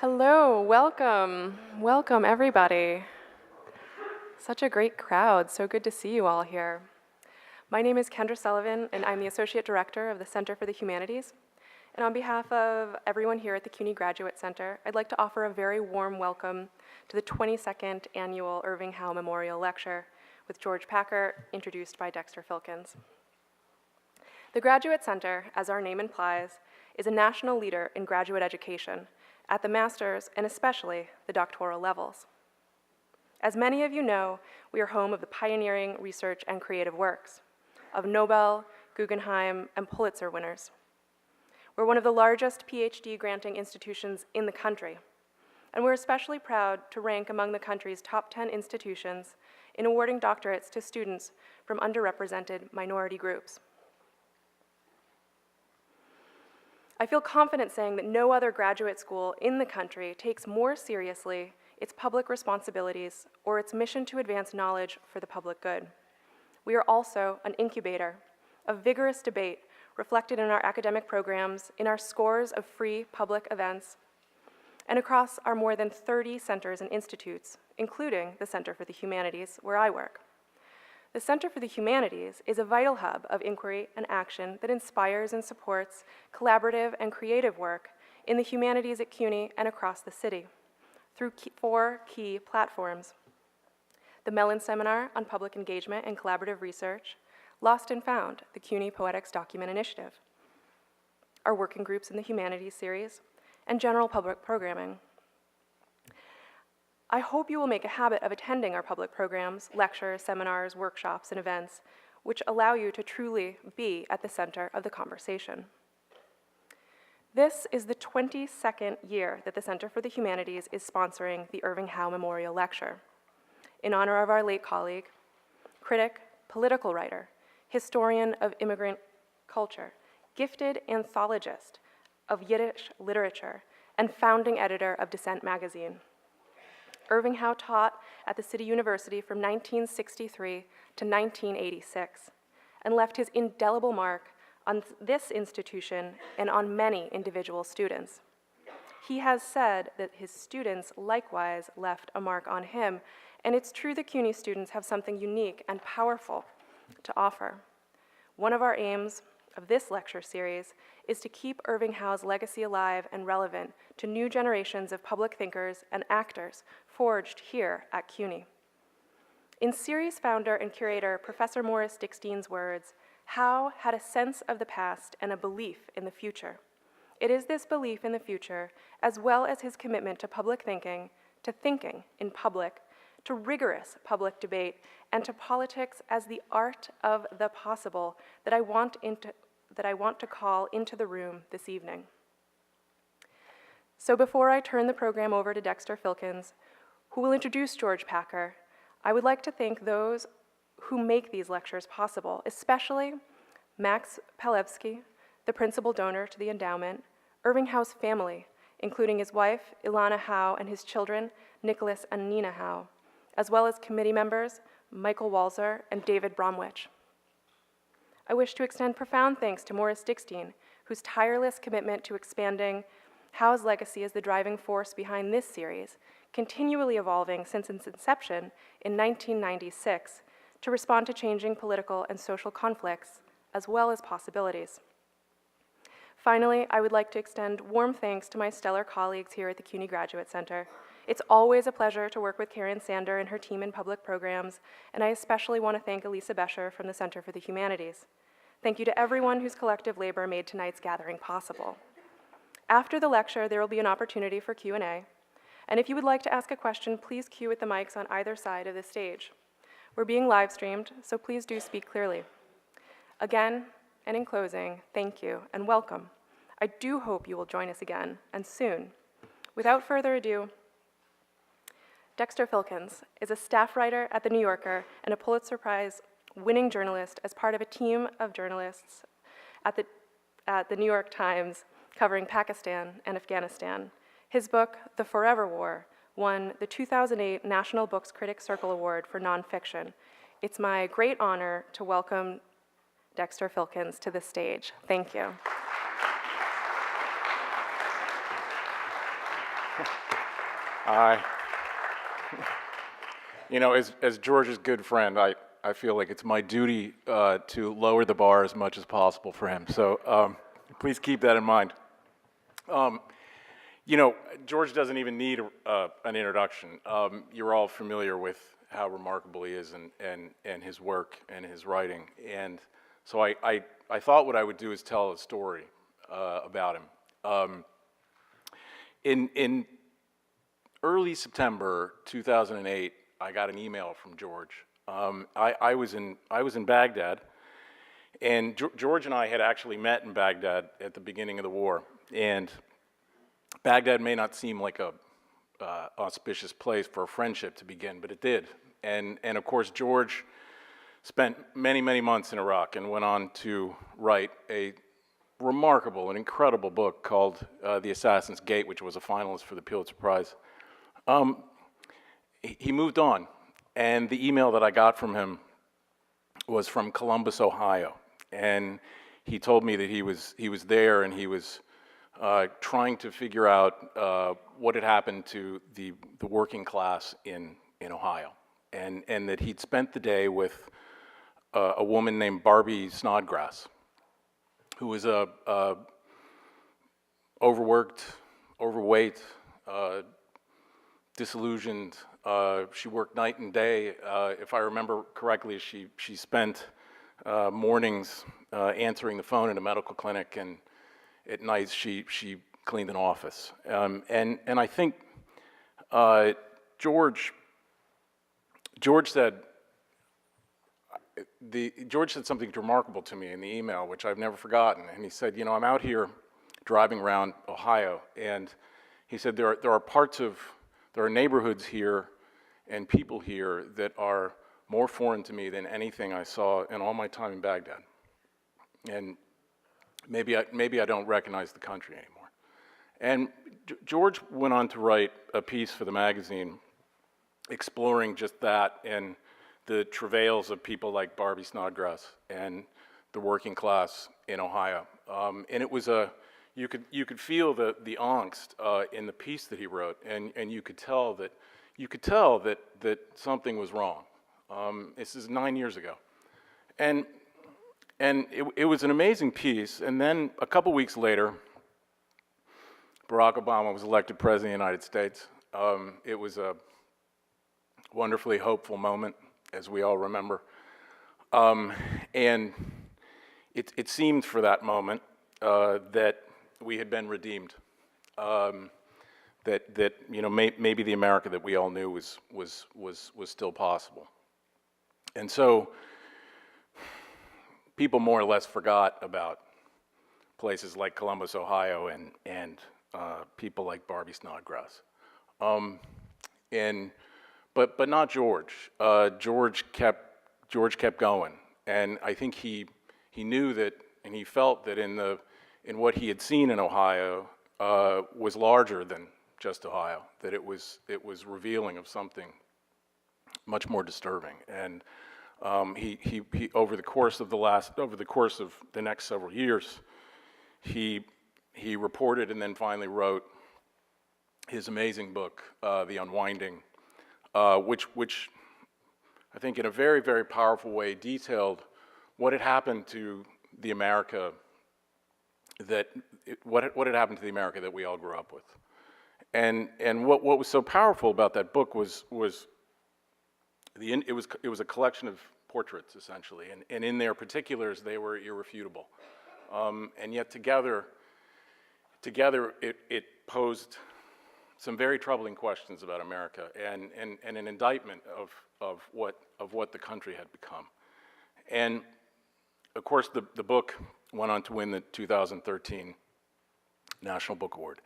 Hello, welcome. Welcome, everybody. Such a great crowd. So good to see you all here. My name is Kendra Sullivan, and I'm the Associate Director of the Center for the Humanities. And on behalf of everyone here at the CUNY Graduate Center, I'd like to offer a very warm welcome to the 22nd Annual Irving Howe Memorial Lecture with George Packer, introduced by Dexter Filkins. The Graduate Center, as our name implies, is a national leader in graduate education at the master's and especially the doctoral levels. As many of you know, we are home of the pioneering research and creative works of Nobel, Guggenheim, and Pulitzer winners. We're one of the largest PhD granting institutions in the country, and we're especially proud to rank among the country's top 10 institutions in awarding doctorates to students from underrepresented minority groups. I feel confident saying that no other graduate school in the country takes more seriously its public responsibilities or its mission to advance knowledge for the public good. We are also an incubator of vigorous debate reflected in our academic programs, in our scores of free public events, and across our more than 30 centers and institutes, including the Center for the Humanities, where I work. The Center for the Humanities is a vital hub of inquiry and action that inspires and supports collaborative and creative work in the humanities at CUNY and across the city through four key platforms: the Mellon Seminar on Public Engagement and Collaborative Research, Lost and Found, the CUNY Poetics Document Initiative, our working groups in the Humanities series, and general public programming. I hope you will make a habit of attending our public programs, lectures, seminars, workshops, and events, which allow you to truly be at the center of the conversation. This is the 22nd year that the Center for the Humanities is sponsoring the Irving Howe Memorial Lecture in honor of our late colleague, critic, political writer, historian of immigrant culture, gifted anthologist of Yiddish literature, and founding editor of Dissent magazine. Irving Howe taught at the City University from 1963 to 1986 and left his indelible mark on this institution and on many individual students. He has said that his students likewise left a mark on him, and it's true that CUNY students have something unique and powerful to offer. One of our aims of this lecture series is to keep Irving Howe's legacy alive and relevant to new generations of public thinkers and actors forged here at CUNY. In series founder and curator Professor Morris Dickstein's words, Howe had a sense of the past and a belief in the future. It is this belief in the future, as well as his commitment to public thinking, to thinking in public, to rigorous public debate, and to politics as the art of the possible that I want to call into the room this evening. So before I turn the program over to Dexter Filkins, who will introduce George Packer, I would like to thank those who make these lectures possible, especially Max Palevsky, the principal donor to the endowment, Irving Howe's family, including his wife, Ilana Howe, and his children, Nicholas and Nina Howe, as well as committee members, Michael Walzer and David Bromwich. I wish to extend profound thanks to Morris Dickstein, whose tireless commitment to expanding Howe's legacy is the driving force behind this series, continually evolving since its inception in 1996 to respond to changing political and social conflicts, as well as possibilities. Finally, I would like to extend warm thanks to my stellar colleagues here at the CUNY Graduate Center. It's always a pleasure to work with Karen Sander and her team in public programs, and I especially want to thank Elisa Bescher from the Center for the Humanities. Thank you to everyone whose collective labor made tonight's gathering possible. After the lecture, there will be an opportunity for Q&A, and if you would like to ask a question, please queue at the mics on either side of the stage. We're being live streamed, so please do speak clearly. Again, and in closing, thank you and welcome. I do hope you will join us again, and soon. Without further ado, Dexter Filkins is a staff writer at The New Yorker and a Pulitzer Prize winning journalist as part of a team of journalists at the New York Times covering Pakistan and Afghanistan. His book, The Forever War, won the 2008 National Books Critics Circle Award for nonfiction. It's my great honor to welcome Dexter Filkins to the stage. Thank you. I, you know, as George's good friend, I feel like it's my duty to lower the bar as much as possible for him. So please keep that in mind. You know, George doesn't even need an introduction. You're all familiar with how remarkable he is and his work and his writing. And so I thought what I would do is tell a story about him. In early September 2008, I got an email from George. I was in Baghdad, and George and I had actually met in Baghdad at the beginning of the war. And Baghdad may not seem like a auspicious place for a friendship to begin, but it did. And of course, George spent many, many months in Iraq and went on to write a remarkable and incredible book called The Assassin's Gate, which was a finalist for the Pulitzer Prize. He moved on, and the email that I got from him was from Columbus, Ohio, and he told me that he was there and he was trying to figure out what had happened to the working class in Ohio, and that he'd spent the day with a woman named Barbie Snodgrass, who was a overworked, overweight, disillusioned. She worked night and day. If I remember correctly, she spent mornings answering the phone in a medical clinic, and at nights she cleaned an office. And I think George said something remarkable to me in the email, which I've never forgotten. And he said, you know, I'm out here driving around Ohio, and he said there are neighborhoods here and people here that are more foreign to me than anything I saw in all my time in Baghdad. And maybe I don't recognize the country anymore. And George went on to write a piece for the magazine exploring just that and the travails of people like Barbie Snodgrass and the working class in Ohio. And it was you could feel the angst in the piece that he wrote, and you could tell that something was wrong. This is 9 years ago, and it was an amazing piece. And then a couple weeks later, Barack Obama was elected president of the United States. It was a wonderfully hopeful moment, as we all remember. And it seemed for that moment that we had been redeemed. That you know maybe the America that we all knew was still possible. And so people more or less forgot about places like Columbus, Ohio, and people like Barbie Snodgrass. But not George. George kept going, and I think he knew that, and he felt that in what he had seen in Ohio was larger than just Ohio. That it was revealing of something much more disturbing. And he over the course of the next several years, he reported and then finally wrote his amazing book, The Unwinding, which I think in a very, very powerful way detailed what had happened to the America what had happened to the America that we all grew up with. And what was so powerful about that book was it was a collection of portraits, essentially, and in their particulars they were irrefutable. And yet together it posed some very troubling questions about America and an indictment of what the country had become. And of course the book went on to win the 2013 National Book Award.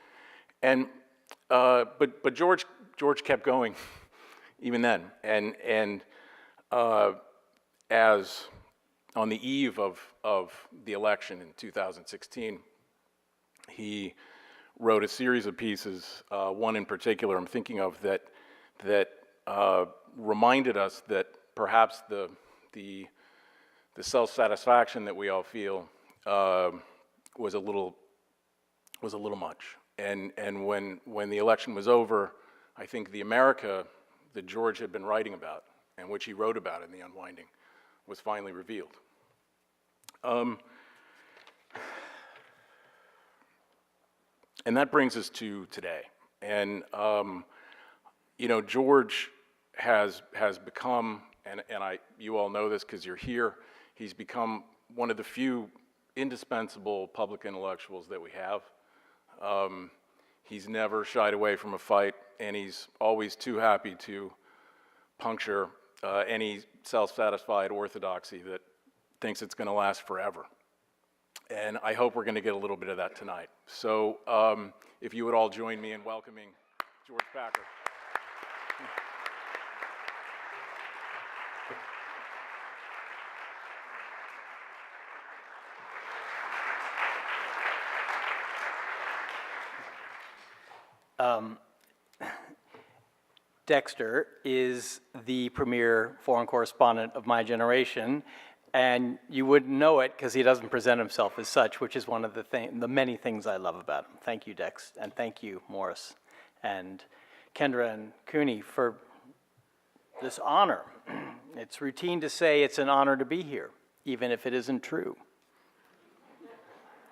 And but George kept going even then. And as on the eve of the election in 2016, he wrote a series of pieces, one in particular I'm thinking of that reminded us that perhaps the self-satisfaction that we all feel was a little much. And when the election was over, I think the America that George had been writing about, and which he wrote about in The Unwinding, was finally revealed. And that brings us to today. And you know, George has become, and you all know this because you're here, he's become one of the few indispensable public intellectuals that we have. He's never shied away from a fight, and he's always too happy to puncture any self-satisfied orthodoxy that thinks it's going to last forever. And I hope we're going to get a little bit of that tonight. So if you would all join me in welcoming George Packer. Dexter is the premier foreign correspondent of my generation, and you wouldn't know it because he doesn't present himself as such, which is one of the many things I love about him. Thank you, Dex, and thank you, Morris, and Kendra and Cooney for this honor. It's routine to say it's an honor to be here, even if it isn't true.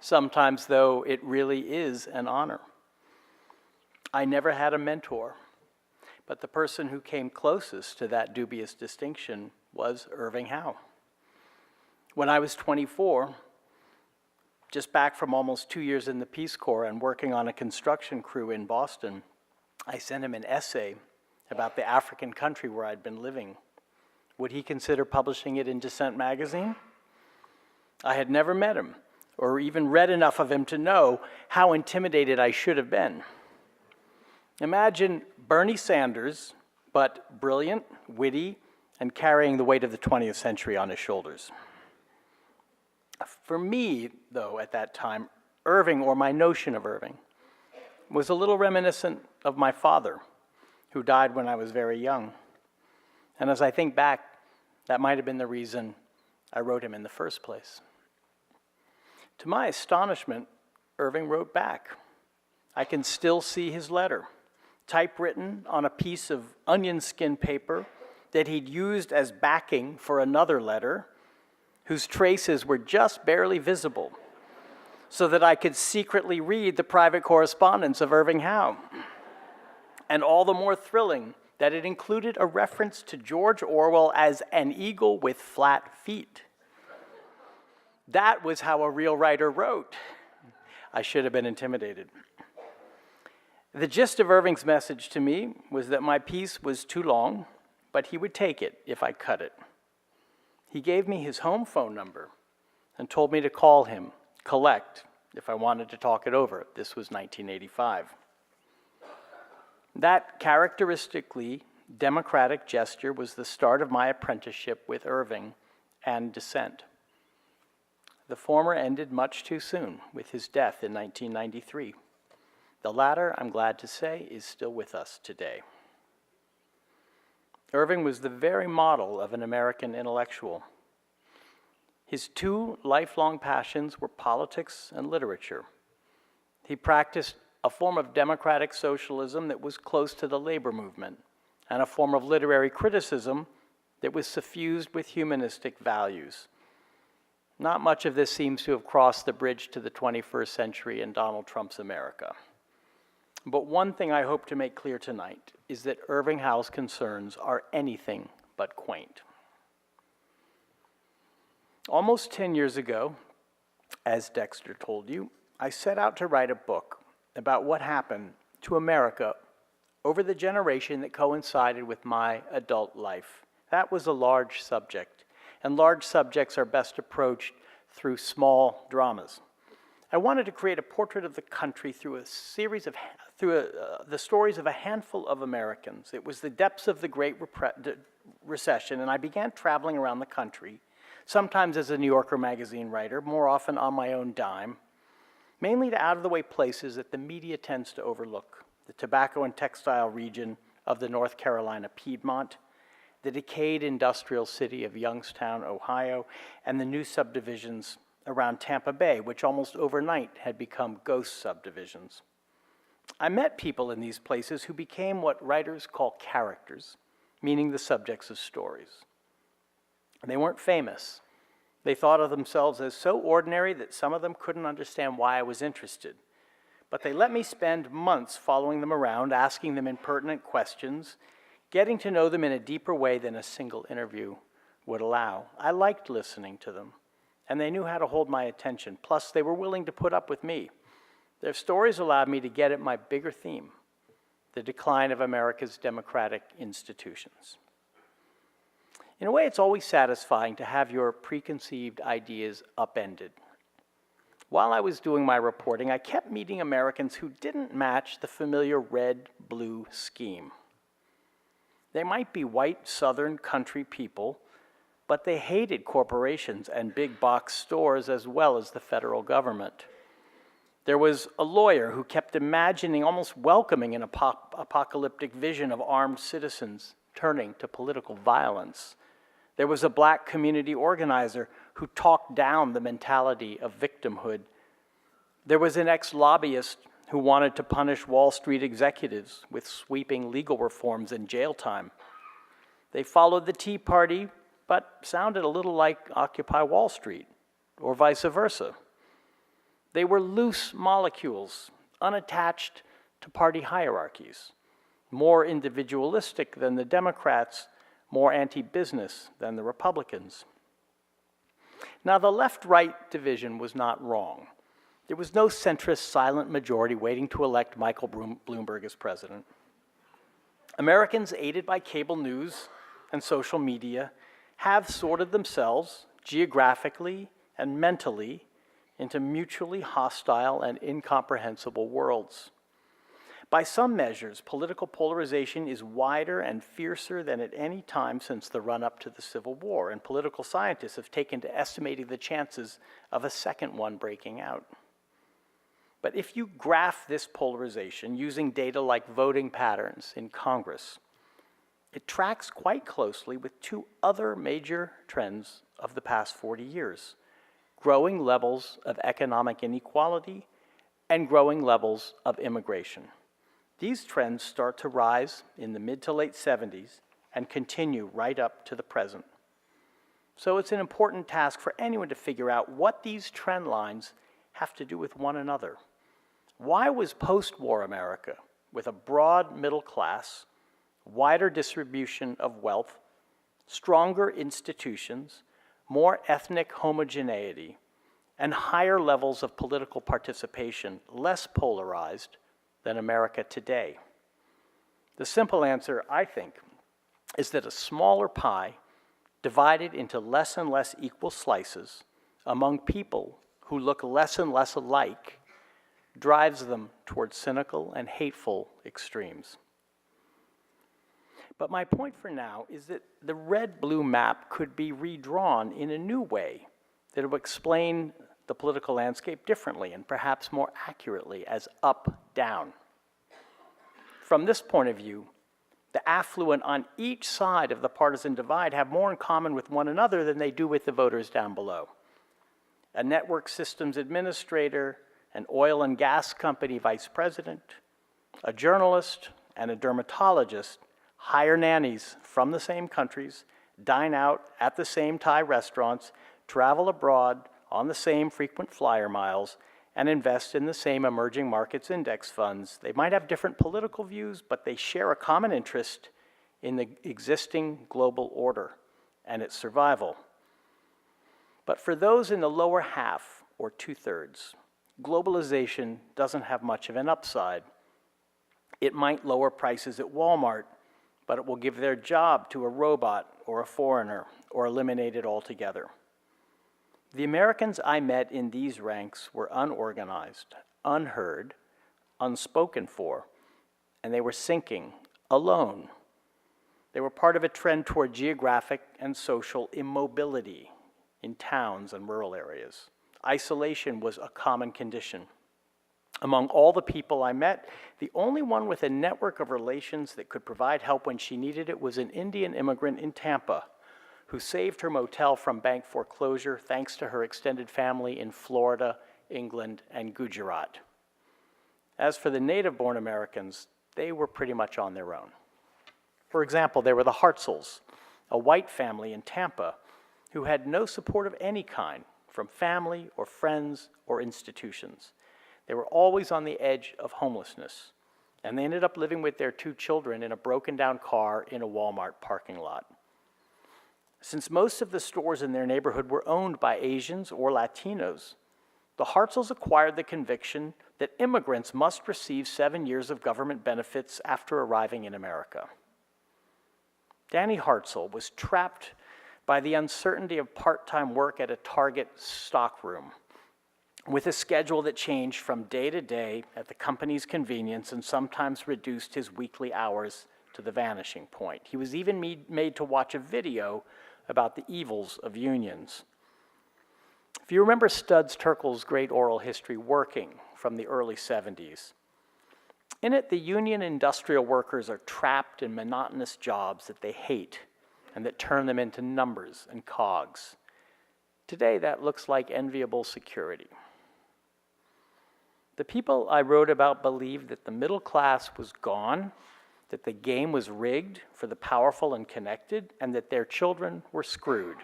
Sometimes, though, it really is an honor. I never had a mentor, but the person who came closest to that dubious distinction was Irving Howe. When I was 24, just back from almost 2 years in the Peace Corps and working on a construction crew in Boston, I sent him an essay about the African country where I'd been living. Would he consider publishing it in Dissent magazine? I had never met him or even read enough of him to know how intimidated I should have been. Imagine Bernie Sanders, but brilliant, witty, and carrying the weight of the 20th century on his shoulders. For me, though, at that time, Irving, or my notion of Irving, was a little reminiscent of my father, who died when I was very young. And as I think back, that might have been the reason I wrote him in the first place. To my astonishment, Irving wrote back. I can still see his letter, typewritten on a piece of onion skin paper that he'd used as backing for another letter, whose traces were just barely visible, so that I could secretly read the private correspondence of Irving Howe. And all the more thrilling that it included a reference to George Orwell as an eagle with flat feet. That was how a real writer wrote. I should have been intimidated. The gist of Irving's message to me was that my piece was too long, but he would take it if I cut it. He gave me his home phone number and told me to call him, collect, if I wanted to talk it over. This was 1985. That characteristically democratic gesture was the start of my apprenticeship with Irving and Dissent. The former ended much too soon with his death in 1993. The latter, I'm glad to say, is still with us today. Irving was the very model of an American intellectual. His two lifelong passions were politics and literature. He practiced a form of democratic socialism that was close to the labor movement, and a form of literary criticism that was suffused with humanistic values. Not much of this seems to have crossed the bridge to the 21st century in Donald Trump's America. But one thing I hope to make clear tonight is that Irving Howe's concerns are anything but quaint. Almost 10 years ago, as Dexter told you, I set out to write a book about what happened to America over the generation that coincided with my adult life. That was a large subject, and large subjects are best approached through small dramas. I wanted to create a portrait of the country through the stories of a handful of Americans. It was the depths of the Great Recession, and I began traveling around the country, sometimes as a New Yorker magazine writer, more often on my own dime, mainly to out-of-the-way places that the media tends to overlook: the tobacco and textile region of the North Carolina Piedmont, the decayed industrial city of Youngstown, Ohio, and the new subdivisions around Tampa Bay, which almost overnight had become ghost subdivisions. I met people in these places who became what writers call characters, meaning the subjects of stories. They weren't famous. They thought of themselves as so ordinary that some of them couldn't understand why I was interested. But they let me spend months following them around, asking them impertinent questions, getting to know them in a deeper way than a single interview would allow. I liked listening to them, and they knew how to hold my attention. Plus, they were willing to put up with me. Their stories allowed me to get at my bigger theme, the decline of America's democratic institutions. In a way, it's always satisfying to have your preconceived ideas upended. While I was doing my reporting, I kept meeting Americans who didn't match the familiar red-blue scheme. They might be white Southern country people, but they hated corporations and big box stores as well as the federal government. There was a lawyer who kept imagining, almost welcoming, an apocalyptic vision of armed citizens turning to political violence. There was a black community organizer who talked down the mentality of victimhood. There was an ex-lobbyist who wanted to punish Wall Street executives with sweeping legal reforms and jail time. They followed the Tea Party, but sounded a little like Occupy Wall Street, or vice versa. They were loose molecules, unattached to party hierarchies, more individualistic than the Democrats, more anti-business than the Republicans. Now, the left-right division was not wrong. There was no centrist silent majority waiting to elect Michael Bloomberg as president. Americans, aided by cable news and social media, have sorted themselves geographically and mentally into mutually hostile and incomprehensible worlds. By some measures, political polarization is wider and fiercer than at any time since the run-up to the Civil War, and political scientists have taken to estimating the chances of a second one breaking out. But if you graph this polarization using data like voting patterns in Congress, it tracks quite closely with two other major trends of the past 40 years: growing levels of economic inequality and growing levels of immigration. These trends start to rise in the mid to late 70s and continue right up to the present. So it's an important task for anyone to figure out what these trend lines have to do with one another. Why was post-war America, with a broad middle class, wider distribution of wealth, stronger institutions, more ethnic homogeneity, and higher levels of political participation, less polarized than America today? The simple answer, I think, is that a smaller pie, divided into less and less equal slices among people who look less and less alike, drives them towards cynical and hateful extremes. But my point for now is that the red-blue map could be redrawn in a new way that will explain the political landscape differently and perhaps more accurately as up-down. From this point of view, the affluent on each side of the partisan divide have more in common with one another than they do with the voters down below. A network systems administrator, an oil and gas company vice president, a journalist, and a dermatologist hire nannies from the same countries, dine out at the same Thai restaurants, travel abroad on the same frequent flyer miles, and invest in the same emerging markets index funds. They might have different political views, but they share a common interest in the existing global order and its survival. But for those in the lower half, or two-thirds, globalization doesn't have much of an upside. It might lower prices at Walmart, but it will give their job to a robot or a foreigner, or eliminate it altogether. The Americans I met in these ranks were unorganized, unheard, unspoken for, and they were sinking, alone. They were part of a trend toward geographic and social immobility in towns and rural areas. Isolation was a common condition. Among all the people I met, the only one with a network of relations that could provide help when she needed it was an Indian immigrant in Tampa who saved her motel from bank foreclosure thanks to her extended family in Florida, England, and Gujarat. As for the native-born Americans, they were pretty much on their own. For example, there were the Hartzels, a white family in Tampa who had no support of any kind from family or friends or institutions. They were always on the edge of homelessness, and they ended up living with their 2 children in a broken-down car in a Walmart parking lot. Since most of the stores in their neighborhood were owned by Asians or Latinos, the Hartzels acquired the conviction that immigrants must receive 7 years of government benefits after arriving in America. Danny Hartzell was trapped by the uncertainty of part-time work at a Target stockroom, with a schedule that changed from day to day at the company's convenience and sometimes reduced his weekly hours to the vanishing point. He was even made to watch a video about the evils of unions. If you remember Studs Terkel's great oral history, Working, from the early 70s, in it, the union industrial workers are trapped in monotonous jobs that they hate and that turn them into numbers and cogs. Today, that looks like enviable security. The people I wrote about believed that the middle class was gone, that the game was rigged for the powerful and connected, and that their children were screwed.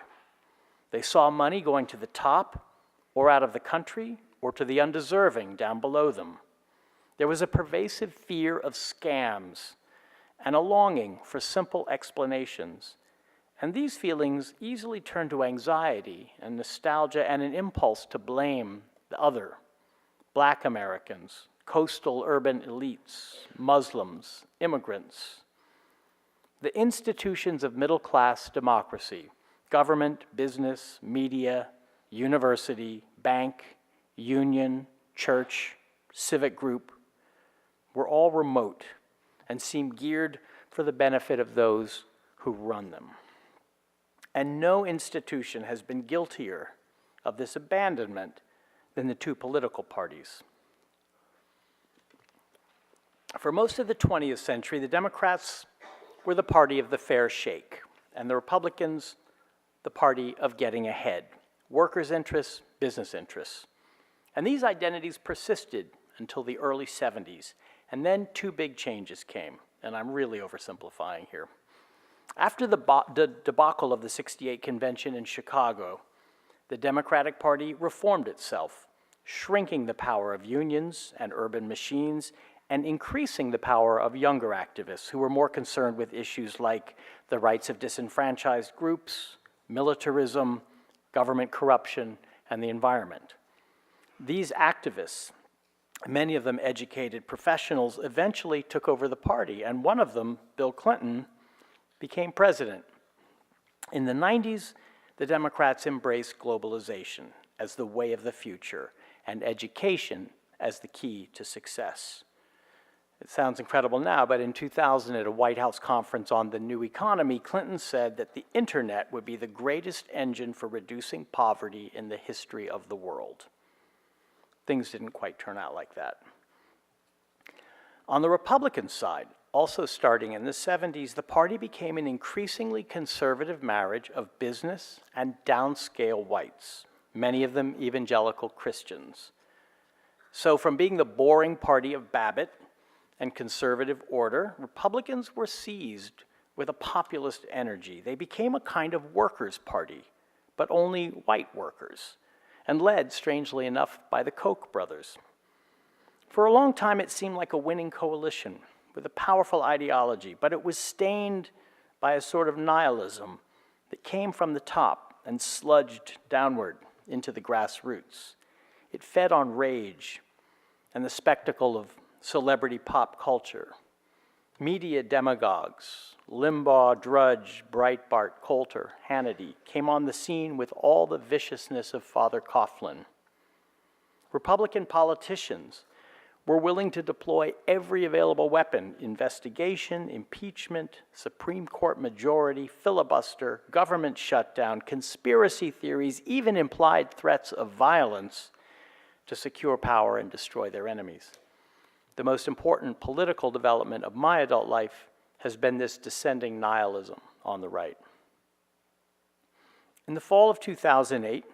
They saw money going to the top, or out of the country, or to the undeserving down below them. There was a pervasive fear of scams and a longing for simple explanations. And these feelings easily turned to anxiety and nostalgia and an impulse to blame the other: Black Americans, coastal urban elites, Muslims, immigrants. The institutions of middle-class democracy, government, business, media, university, bank, union, church, civic group, were all remote and seem geared for the benefit of those who run them. And no institution has been guiltier of this abandonment than the 2 political parties. For most of the 20th century, the Democrats were the party of the fair shake, and the Republicans the party of getting ahead, workers' interests, business interests. And these identities persisted until the early 70s, and then 2 big changes came, and I'm really oversimplifying here. After the debacle of the '68 convention in Chicago, the Democratic Party reformed itself, shrinking the power of unions and urban machines and increasing the power of younger activists who were more concerned with issues like the rights of disenfranchised groups, militarism, government corruption, and the environment. These activists, many of them educated professionals, eventually took over the party, and one of them, Bill Clinton, became president. In the 90s, the Democrats embraced globalization as the way of the future and education as the key to success. It sounds incredible now, but in 2000 at a White House conference on the new economy, Clinton said that the internet would be the greatest engine for reducing poverty in the history of the world. Things didn't quite turn out like that. On the Republican side, also starting in the 70s, the party became an increasingly conservative marriage of business and downscale whites, many of them evangelical Christians. So from being the boring party of Babbitt and conservative order, Republicans were seized with a populist energy. They became a kind of workers' party, but only white workers, and led, strangely enough, by the Koch brothers. For a long time, it seemed like a winning coalition with a powerful ideology, but it was stained by a sort of nihilism that came from the top and sludged downward into the grassroots. It fed on rage and the spectacle of celebrity pop culture. Media demagogues, Limbaugh, Drudge, Breitbart, Coulter, Hannity, came on the scene with all the viciousness of Father Coughlin. Republican politicians were willing to deploy every available weapon: investigation, impeachment, Supreme Court majority, filibuster, government shutdown, conspiracy theories, even implied threats of violence to secure power and destroy their enemies. The most important political development of my adult life has been this descending nihilism on the right. In the fall of 2008,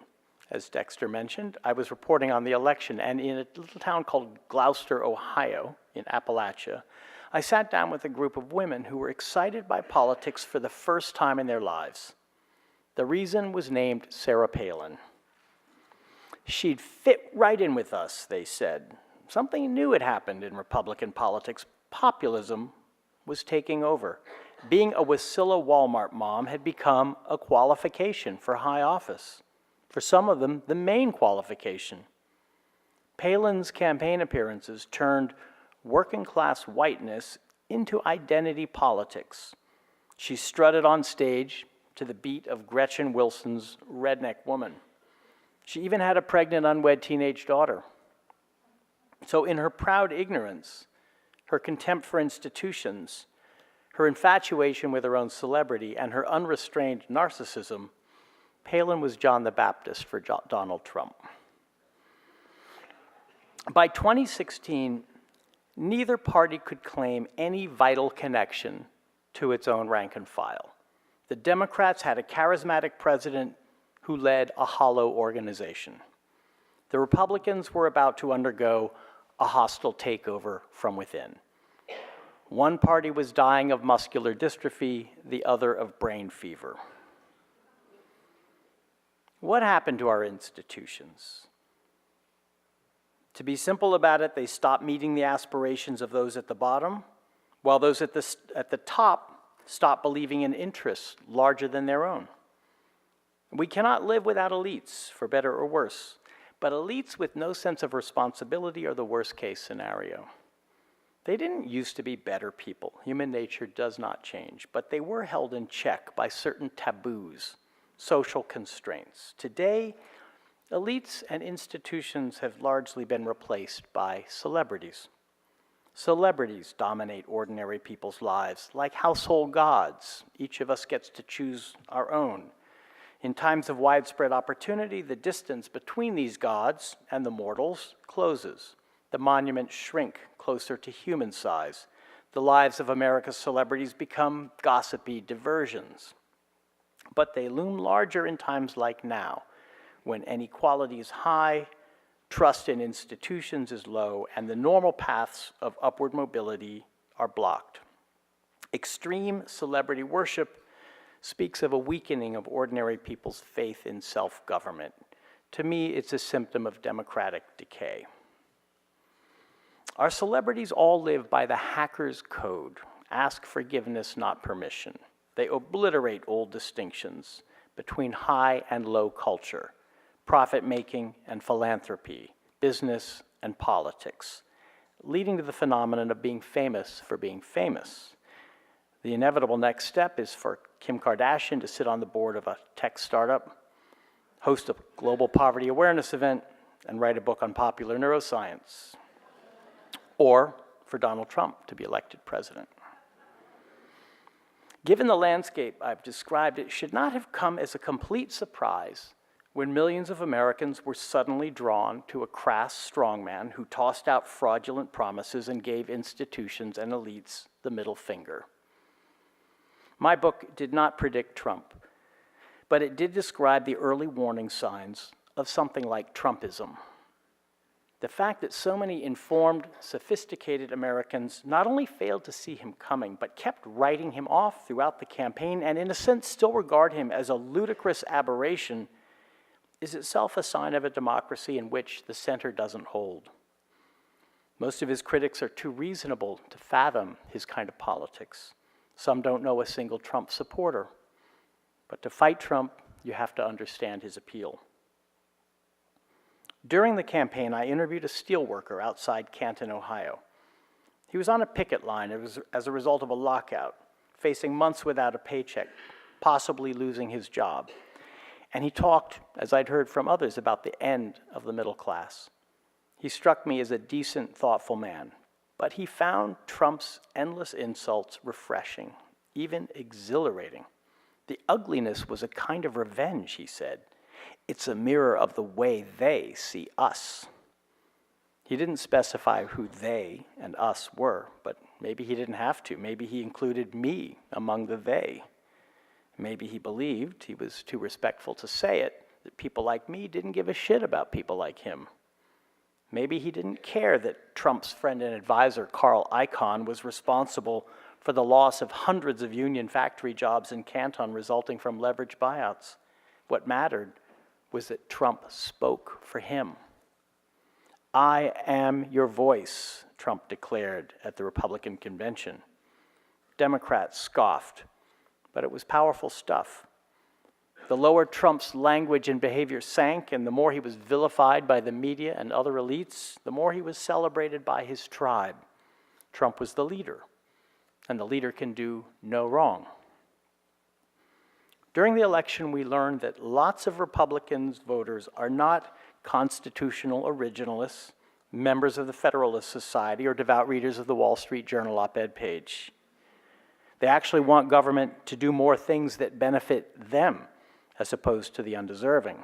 As Dexter mentioned, I was reporting on the election, and in a little town called Gloucester, Ohio, in Appalachia, I sat down with a group of women who were excited by politics for the first time in their lives. The reason was named Sarah Palin. She'd fit right in with us, they said. Something new had happened in Republican politics. Populism was taking over. Being a Wasilla Walmart mom had become a qualification for high office. For some of them, the main qualification. Palin's campaign appearances turned working-class whiteness into identity politics. She strutted on stage to the beat of Gretchen Wilson's Redneck Woman. She even had a pregnant, unwed teenage daughter. So in her proud ignorance, her contempt for institutions, her infatuation with her own celebrity, and her unrestrained narcissism, Palin was John the Baptist for Donald Trump. By 2016, neither party could claim any vital connection to its own rank and file. The Democrats had a charismatic president who led a hollow organization. The Republicans were about to undergo a hostile takeover from within. One party was dying of muscular dystrophy, the other of brain fever. What happened to our institutions? To be simple about it, they stopped meeting the aspirations of those at the bottom, while those at the top stopped believing in interests larger than their own. We cannot live without elites, for better or worse, but elites with no sense of responsibility are the worst-case scenario. They didn't used to be better people. Human nature does not change, but they were held in check by certain taboos, social constraints. Today, elites and institutions have largely been replaced by celebrities. Celebrities dominate ordinary people's lives like household gods. Each of us gets to choose our own. In times of widespread opportunity, the distance between these gods and the mortals closes. The monuments shrink closer to human size. The lives of America's celebrities become gossipy diversions. But they loom larger in times like now, when inequality is high, trust in institutions is low, and the normal paths of upward mobility are blocked. Extreme celebrity worship speaks of a weakening of ordinary people's faith in self-government. To me, it's a symptom of democratic decay. Our celebrities all live by the hacker's code: ask forgiveness, not permission. They obliterate old distinctions between high and low culture, profit-making and philanthropy, business and politics, leading to the phenomenon of being famous for being famous. The inevitable next step is for Kim Kardashian to sit on the board of a tech startup, host a global poverty awareness event, and write a book on popular neuroscience. Or for Donald Trump to be elected president. Given the landscape I've described, it should not have come as a complete surprise when millions of Americans were suddenly drawn to a crass strongman who tossed out fraudulent promises and gave institutions and elites the middle finger. My book did not predict Trump, but it did describe the early warning signs of something like Trumpism. The fact that so many informed, sophisticated Americans not only failed to see him coming, but kept writing him off throughout the campaign and in a sense still regard him as a ludicrous aberration is itself a sign of a democracy in which the center doesn't hold. Most of his critics are too reasonable to fathom his kind of politics. Some don't know a single Trump supporter. But to fight Trump, you have to understand his appeal. During the campaign, I interviewed a steelworker outside Canton, Ohio. He was on a picket line as a result of a lockout, facing months without a paycheck, possibly losing his job. And he talked, as I'd heard from others, about the end of the middle class. He struck me as a decent, thoughtful man, but he found Trump's endless insults refreshing, even exhilarating. The ugliness was a kind of revenge, he said. It's a mirror of the way they see us. He didn't specify who they and us were, but maybe he didn't have to. Maybe he included me among the they. Maybe he believed, he was too respectful to say it, that people like me didn't give a shit about people like him. Maybe he didn't care that Trump's friend and advisor, Carl Icahn, was responsible for the loss of hundreds of union factory jobs in Canton resulting from leveraged buyouts. What mattered was that Trump spoke for him. "I am your voice," Trump declared at the Republican convention. Democrats scoffed, but it was powerful stuff. The lower Trump's language and behavior sank, and the more he was vilified by the media and other elites, the more he was celebrated by his tribe. Trump was the leader, and the leader can do no wrong. During the election, we learned that lots of Republicans voters are not constitutional originalists, members of the Federalist Society, or devout readers of the Wall Street Journal op-ed page. They actually want government to do more things that benefit them, as opposed to the undeserving.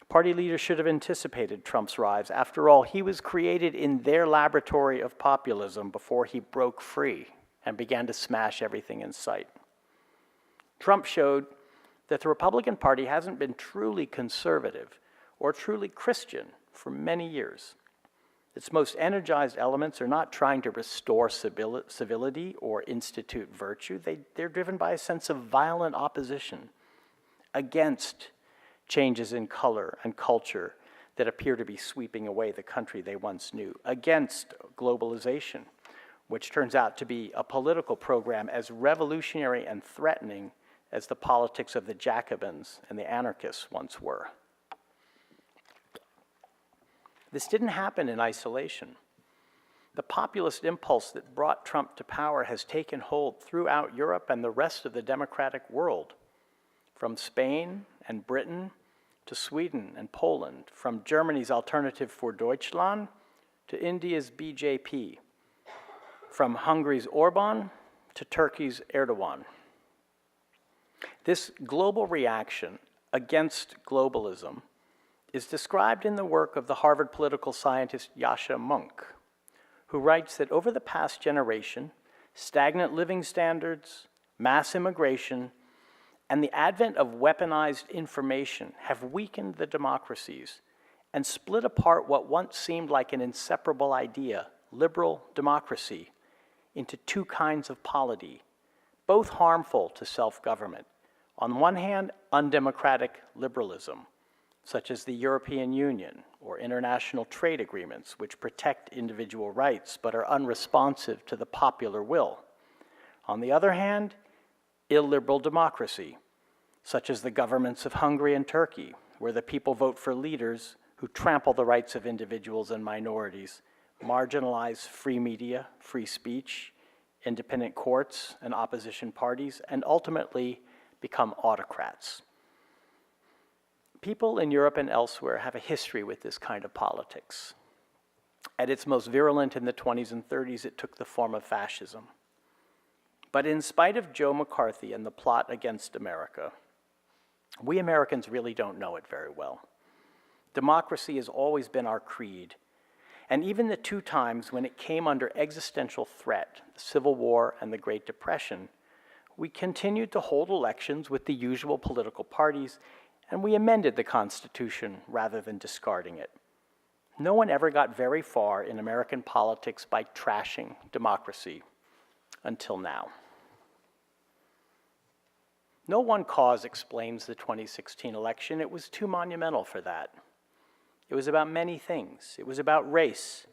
Party leaders should have anticipated Trump's rise. After all, he was created in their laboratory of populism before he broke free and began to smash everything in sight. Trump showed that the Republican Party hasn't been truly conservative or truly Christian for many years. Its most energized elements are not trying to restore civility or institute virtue. They're driven by a sense of violent opposition against changes in color and culture that appear to be sweeping away the country they once knew, against globalization, which turns out to be a political program as revolutionary and threatening as the politics of the Jacobins and the anarchists once were. This didn't happen in isolation. The populist impulse that brought Trump to power has taken hold throughout Europe and the rest of the democratic world, from Spain and Britain to Sweden and Poland, from Germany's Alternative for Deutschland to India's BJP, from Hungary's Orban to Turkey's Erdogan. This global reaction against globalism is described in the work of the Harvard political scientist Yascha Mounk, who writes that over the past generation, stagnant living standards, mass immigration, and the advent of weaponized information have weakened the democracies and split apart what once seemed like an inseparable idea, liberal democracy, into two kinds of polity, both harmful to self-government. On one hand, undemocratic liberalism, such as the European Union or international trade agreements, which protect individual rights but are unresponsive to the popular will. On the other hand, illiberal democracy, such as the governments of Hungary and Turkey, where the people vote for leaders who trample the rights of individuals and minorities, marginalize free media, free speech, independent courts, and opposition parties, and ultimately become autocrats. People in Europe and elsewhere have a history with this kind of politics. At its most virulent in the 20s and 30s, it took the form of fascism. But in spite of Joe McCarthy and the plot against America, we Americans really don't know it very well. Democracy has always been our creed, and even the two times when it came under existential threat, the Civil War and the Great Depression, we continued to hold elections with the usual political parties, and we amended the Constitution rather than discarding it. No one ever got very far in American politics by trashing democracy until now. No one cause explains the 2016 election. It was too monumental for that. It was about many things. It was about race.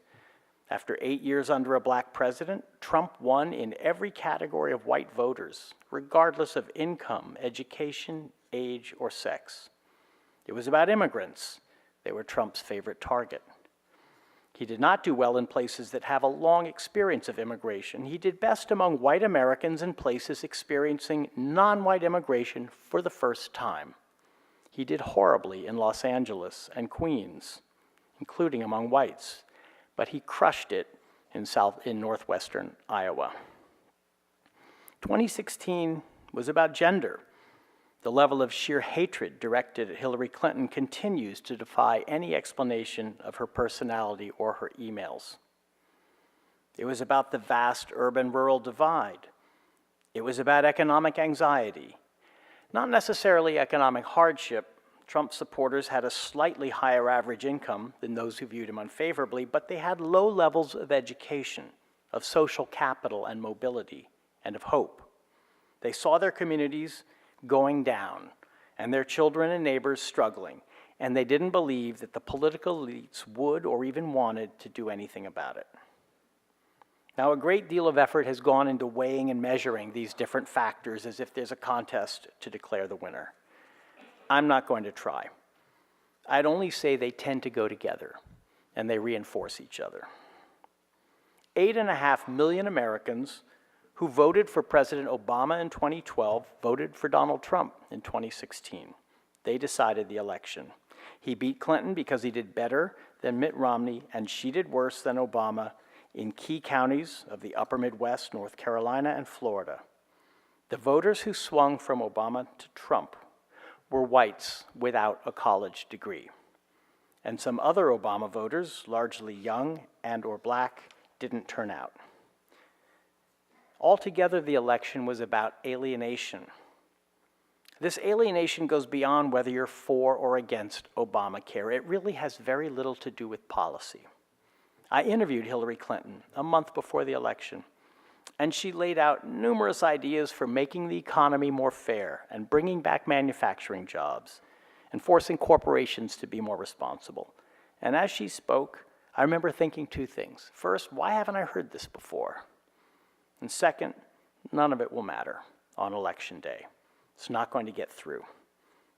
After 8 years under a black president, Trump won in every category of white voters, regardless of income, education, age, or sex. It was about immigrants. They were Trump's favorite target. He did not do well in places that have a long experience of immigration. He did best among white Americans in places experiencing non-white immigration for the first time. He did horribly in Los Angeles and Queens, including among whites, but he crushed it in northwestern Iowa. 2016 was about gender. The level of sheer hatred directed at Hillary Clinton continues to defy any explanation of her personality or her emails. It was about the vast urban-rural divide. It was about economic anxiety. Not necessarily economic hardship, Trump supporters had a slightly higher average income than those who viewed him unfavorably, but they had low levels of education, of social capital and mobility, and of hope. They saw their communities going down and their children and neighbors struggling, and they didn't believe that the political elites would or even wanted to do anything about it. Now, a great deal of effort has gone into weighing and measuring these different factors as if there's a contest to declare the winner. I'm not going to try. I'd only say they tend to go together, and they reinforce each other. 8.5 million Americans who voted for President Obama in 2012 voted for Donald Trump in 2016. They decided the election. He beat Clinton because he did better than Mitt Romney, and she did worse than Obama in key counties of the upper Midwest, North Carolina, and Florida. The voters who swung from Obama to Trump were whites without a college degree. And some other Obama voters, largely young and or black, didn't turn out. Altogether, the election was about alienation. This alienation goes beyond whether you're for or against Obamacare. It really has very little to do with policy. I interviewed Hillary Clinton a month before the election, and she laid out numerous ideas for making the economy more fair and bringing back manufacturing jobs and forcing corporations to be more responsible. And as she spoke, I remember thinking two things. First, why haven't I heard this before? And second, none of it will matter on election day. It's not going to get through.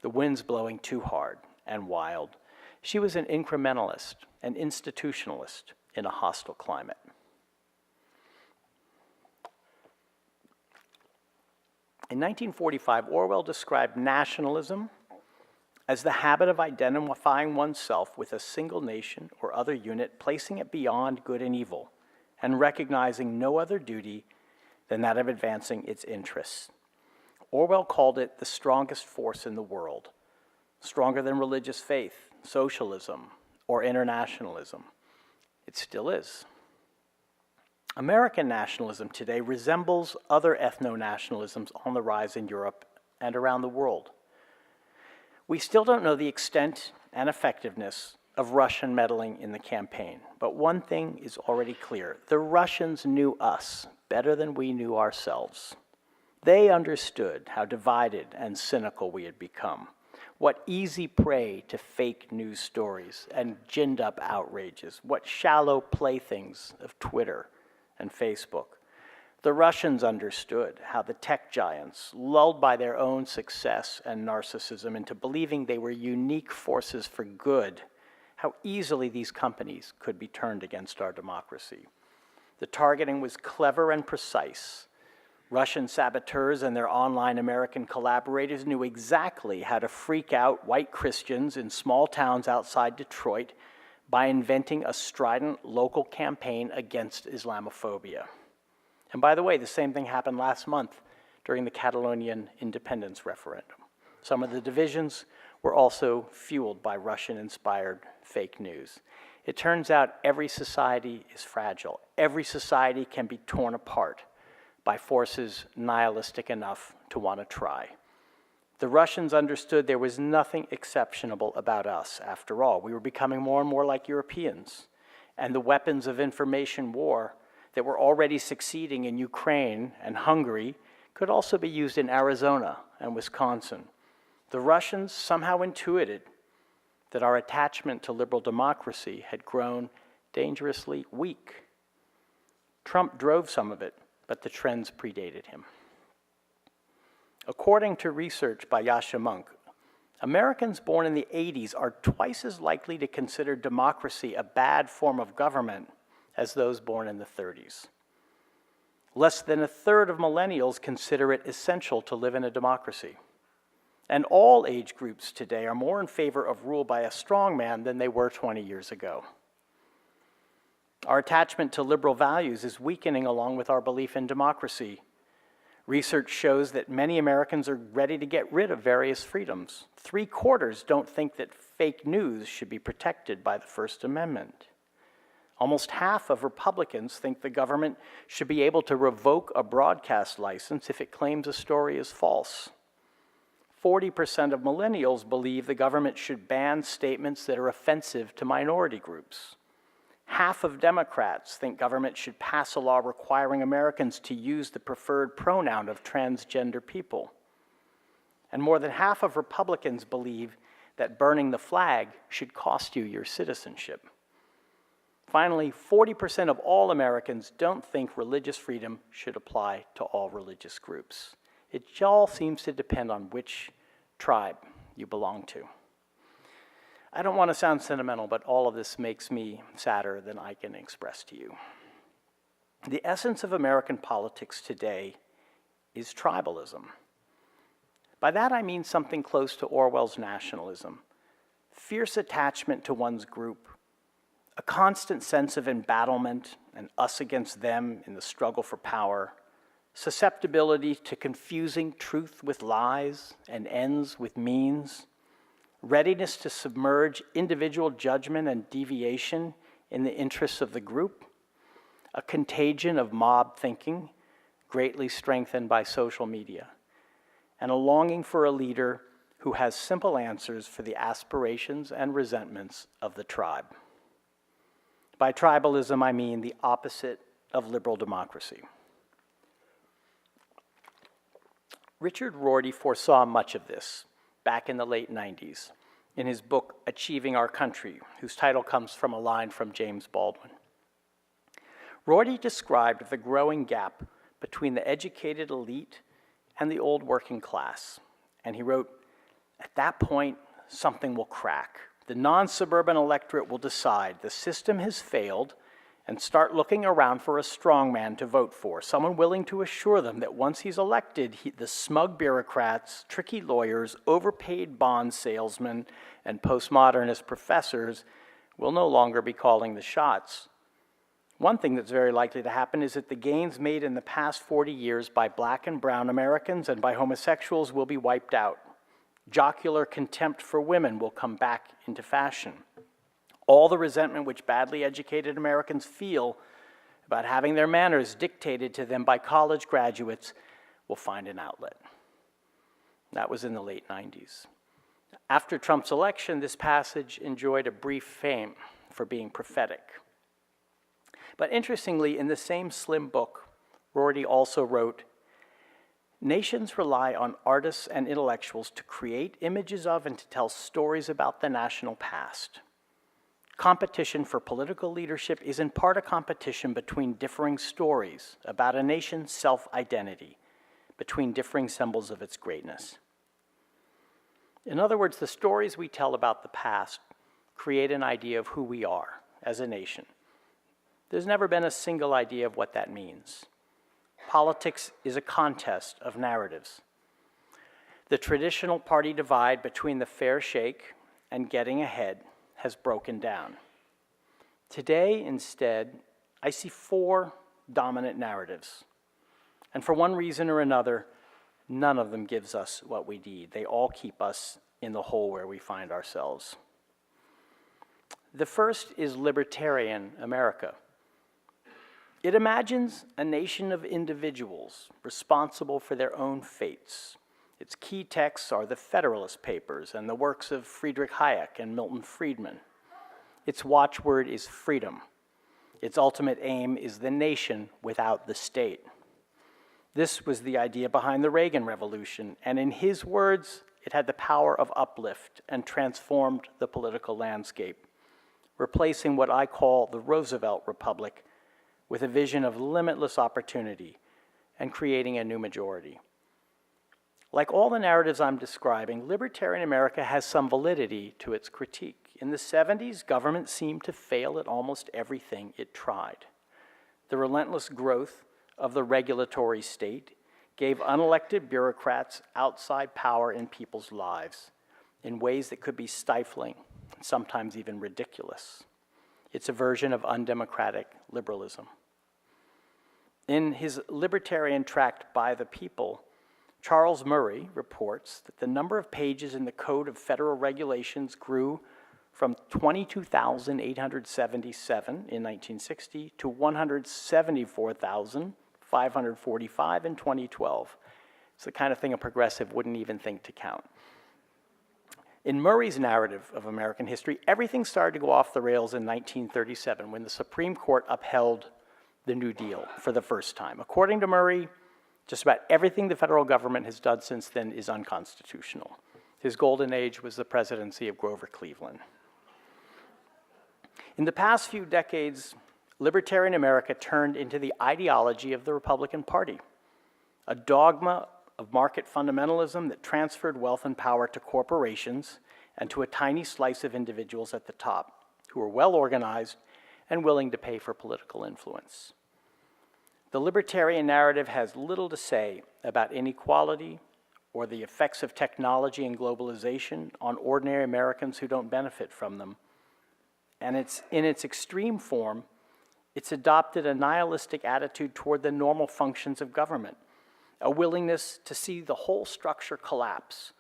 The wind's blowing too hard and wild. She was an incrementalist, an institutionalist in a hostile climate. In 1945, Orwell described nationalism as the habit of identifying oneself with a single nation or other unit, placing it beyond good and evil, and recognizing no other duty than that of advancing its interests. Orwell called it the strongest force in the world, stronger than religious faith, socialism, or internationalism. It still is. American nationalism today resembles other ethno-nationalisms on the rise in Europe and around the world. We still don't know the extent and effectiveness of Russian meddling in the campaign, but one thing is already clear. The Russians knew us better than we knew ourselves. They understood how divided and cynical we had become, what easy prey to fake news stories and ginned-up outrages, what shallow playthings of Twitter and Facebook. The Russians understood how the tech giants, lulled by their own success and narcissism into believing they were unique forces for good, how easily these companies could be turned against our democracy. The targeting was clever and precise. Russian saboteurs and their online American collaborators knew exactly how to freak out white Christians in small towns outside Detroit by inventing a strident local campaign against Islamophobia. And by the way, the same thing happened last month during the Catalonian independence referendum. Some of the divisions were also fueled by Russian-inspired fake news. It turns out every society is fragile. Every society can be torn apart by forces nihilistic enough to want to try. The Russians understood there was nothing exceptional about us, after all. We were becoming more and more like Europeans, and the weapons of information war that were already succeeding in Ukraine and Hungary could also be used in Arizona and Wisconsin. The Russians somehow intuited that our attachment to liberal democracy had grown dangerously weak. Trump drove some of it, but the trends predated him. According to research by Yasha Monk, Americans born in the 80s are twice as likely to consider democracy a bad form of government as those born in the 30s. Less than a third of millennials consider it essential to live in a democracy. And all age groups today are more in favor of rule by a strongman than they were 20 years ago. Our attachment to liberal values is weakening along with our belief in democracy. Research shows that many Americans are ready to get rid of various freedoms. 3/4 don't think that fake news should be protected by the First Amendment. Almost half of Republicans think the government should be able to revoke a broadcast license if it claims a story is false. 40% of millennials believe the government should ban statements that are offensive to minority groups. Half of Democrats think government should pass a law requiring Americans to use the preferred pronoun of transgender people. And more than half of Republicans believe that burning the flag should cost you your citizenship. Finally, 40% of all Americans don't think religious freedom should apply to all religious groups. It all seems to depend on which tribe you belong to. I don't want to sound sentimental, but all of this makes me sadder than I can express to you. The essence of American politics today is tribalism. By that I mean something close to Orwell's nationalism, fierce attachment to one's group, a constant sense of embattlement and us against them in the struggle for power, susceptibility to confusing truth with lies and ends with means, readiness to submerge individual judgment and deviation in the interests of the group, a contagion of mob thinking, greatly strengthened by social media, and a longing for a leader who has simple answers for the aspirations and resentments of the tribe. By tribalism, I mean the opposite of liberal democracy. Richard Rorty foresaw much of this back in the late 90s in his book, Achieving Our Country, whose title comes from a line from James Baldwin. Rorty described the growing gap between the educated elite and the old working class, and he wrote, "At that point, something will crack. The non-suburban electorate will decide the system has failed and start looking around for a strong man to vote for, someone willing to assure them that once he's elected, the smug bureaucrats, tricky lawyers, overpaid bond salesmen, and postmodernist professors will no longer be calling the shots. One thing that's very likely to happen is that the gains made in the past 40 years by black and brown Americans and by homosexuals will be wiped out. Jocular contempt for women will come back into fashion. All the resentment which badly educated Americans feel about having their manners dictated to them by college graduates will find an outlet." That was in the late 90s. After Trump's election, this passage enjoyed a brief fame for being prophetic. But interestingly, in the same slim book, Rorty also wrote, "Nations rely on artists and intellectuals to create images of and to tell stories about the national past. Competition for political leadership is in part a competition between differing stories about a nation's self-identity, between differing symbols of its greatness." In other words, the stories we tell about the past create an idea of who we are as a nation. There's never been a single idea of what that means. Politics is a contest of narratives. The traditional party divide between the fair shake and getting ahead has broken down. Today, instead, I see 4 dominant narratives. And for one reason or another, none of them gives us what we need. They all keep us in the hole where we find ourselves. The first is libertarian America. It imagines a nation of individuals responsible for their own fates. Its key texts are the Federalist Papers and the works of Friedrich Hayek and Milton Friedman. Its watchword is freedom. Its ultimate aim is the nation without the state. This was the idea behind the Reagan Revolution, and in his words, it had the power of uplift and transformed the political landscape, replacing what I call the Roosevelt Republic with a vision of limitless opportunity and creating a new majority. Like all the narratives I'm describing, libertarian America has some validity to its critique. In the 70s, government seemed to fail at almost everything it tried. The relentless growth of the regulatory state gave unelected bureaucrats outside power in people's lives in ways that could be stifling, sometimes even ridiculous. It's a version of undemocratic liberalism. In his libertarian tract, By the People, Charles Murray reports that the number of pages in the Code of Federal Regulations grew from 22,877 in 1960 to 174,545 in 2012. It's the kind of thing a progressive wouldn't even think to count. In Murray's narrative of American history, everything started to go off the rails in 1937 when the Supreme Court upheld the New Deal for the first time. According to Murray, just about everything the federal government has done since then is unconstitutional. His golden age was the presidency of Grover Cleveland. In the past few decades, libertarian America turned into the ideology of the Republican Party, a dogma of market fundamentalism that transferred wealth and power to corporations and to a tiny slice of individuals at the top who were well organized and willing to pay for political influence. The libertarian narrative has little to say about inequality or the effects of technology and globalization on ordinary Americans who don't benefit from them. And in its extreme form, it's adopted a nihilistic attitude toward the normal functions of government, a willingness to see the whole structure collapse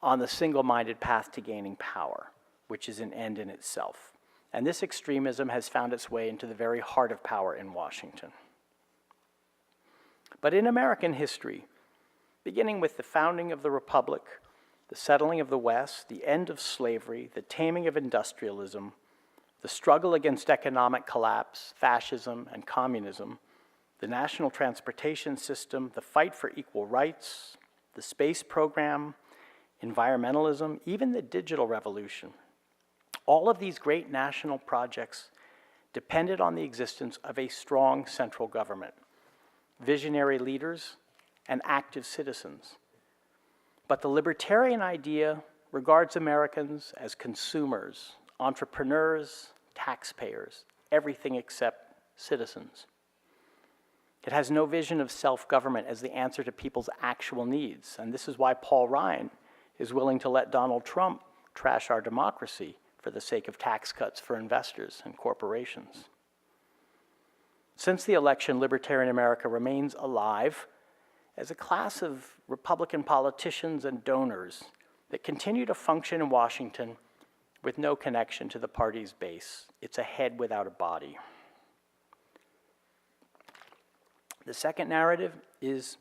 on the single-minded path to gaining power, which is an end in itself. And this extremism has found its way into the very heart of power in Washington. But in American history, beginning with the founding of the Republic, the settling of the West, the end of slavery, the taming of industrialism, the struggle against economic collapse, fascism, and communism, the national transportation system, the fight for equal rights, the space program, environmentalism, even the digital revolution. All of these great national projects depended on the existence of a strong central government, visionary leaders, and active citizens. But the libertarian idea regards Americans as consumers, entrepreneurs, taxpayers, everything except citizens. It has no vision of self-government as the answer to people's actual needs, and this is why Paul Ryan is willing to let Donald Trump trash our democracy for the sake of tax cuts for investors and corporations. Since the election, libertarian America remains alive as a class of Republican politicians and donors that continue to function in Washington with no connection to the party's base. It's a head without a body. The second narrative is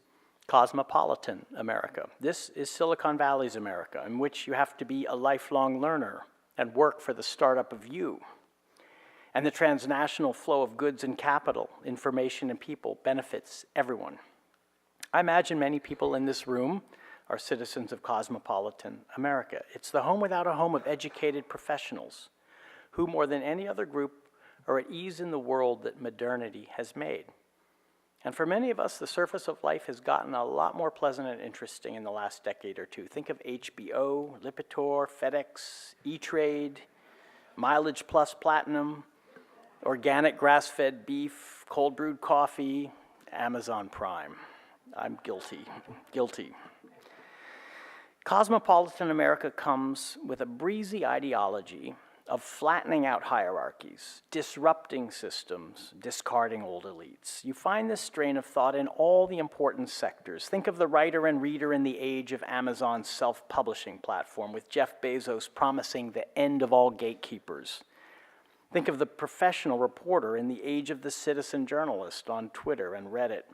cosmopolitan America. This is Silicon Valley's America, in which you have to be a lifelong learner and work for the startup of you. And the transnational flow of goods and capital, information and people benefits everyone. I imagine many people in this room are citizens of cosmopolitan America. It's the home without a home of educated professionals who, more than any other group, are at ease in the world that modernity has made. And for many of us, the surface of life has gotten a lot more pleasant and interesting in the last decade or two. Think of HBO, Lipitor, FedEx, E-Trade, Mileage Plus Platinum, organic grass-fed beef, cold brewed coffee, Amazon Prime. I'm guilty. Cosmopolitan America comes with a breezy ideology of flattening out hierarchies, disrupting systems, discarding old elites. You find this strain of thought in all the important sectors. Think of the writer and reader in the age of Amazon's self-publishing platform, with Jeff Bezos promising the end of all gatekeepers. Think of the professional reporter in the age of the citizen journalist on Twitter and Reddit.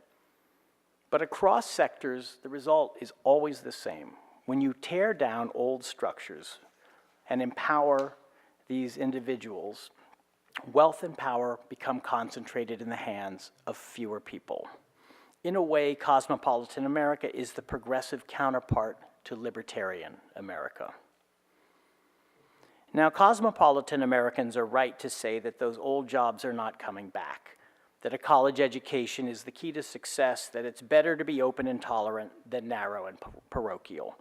But across sectors, the result is always the same. When you tear down old structures and empower these individuals, wealth and power become concentrated in the hands of fewer people. In a way, cosmopolitan America is the progressive counterpart to libertarian America. Now, cosmopolitan Americans are right to say that those old jobs are not coming back, that a college education is the key to success, that it's better to be open and tolerant than narrow and parochial.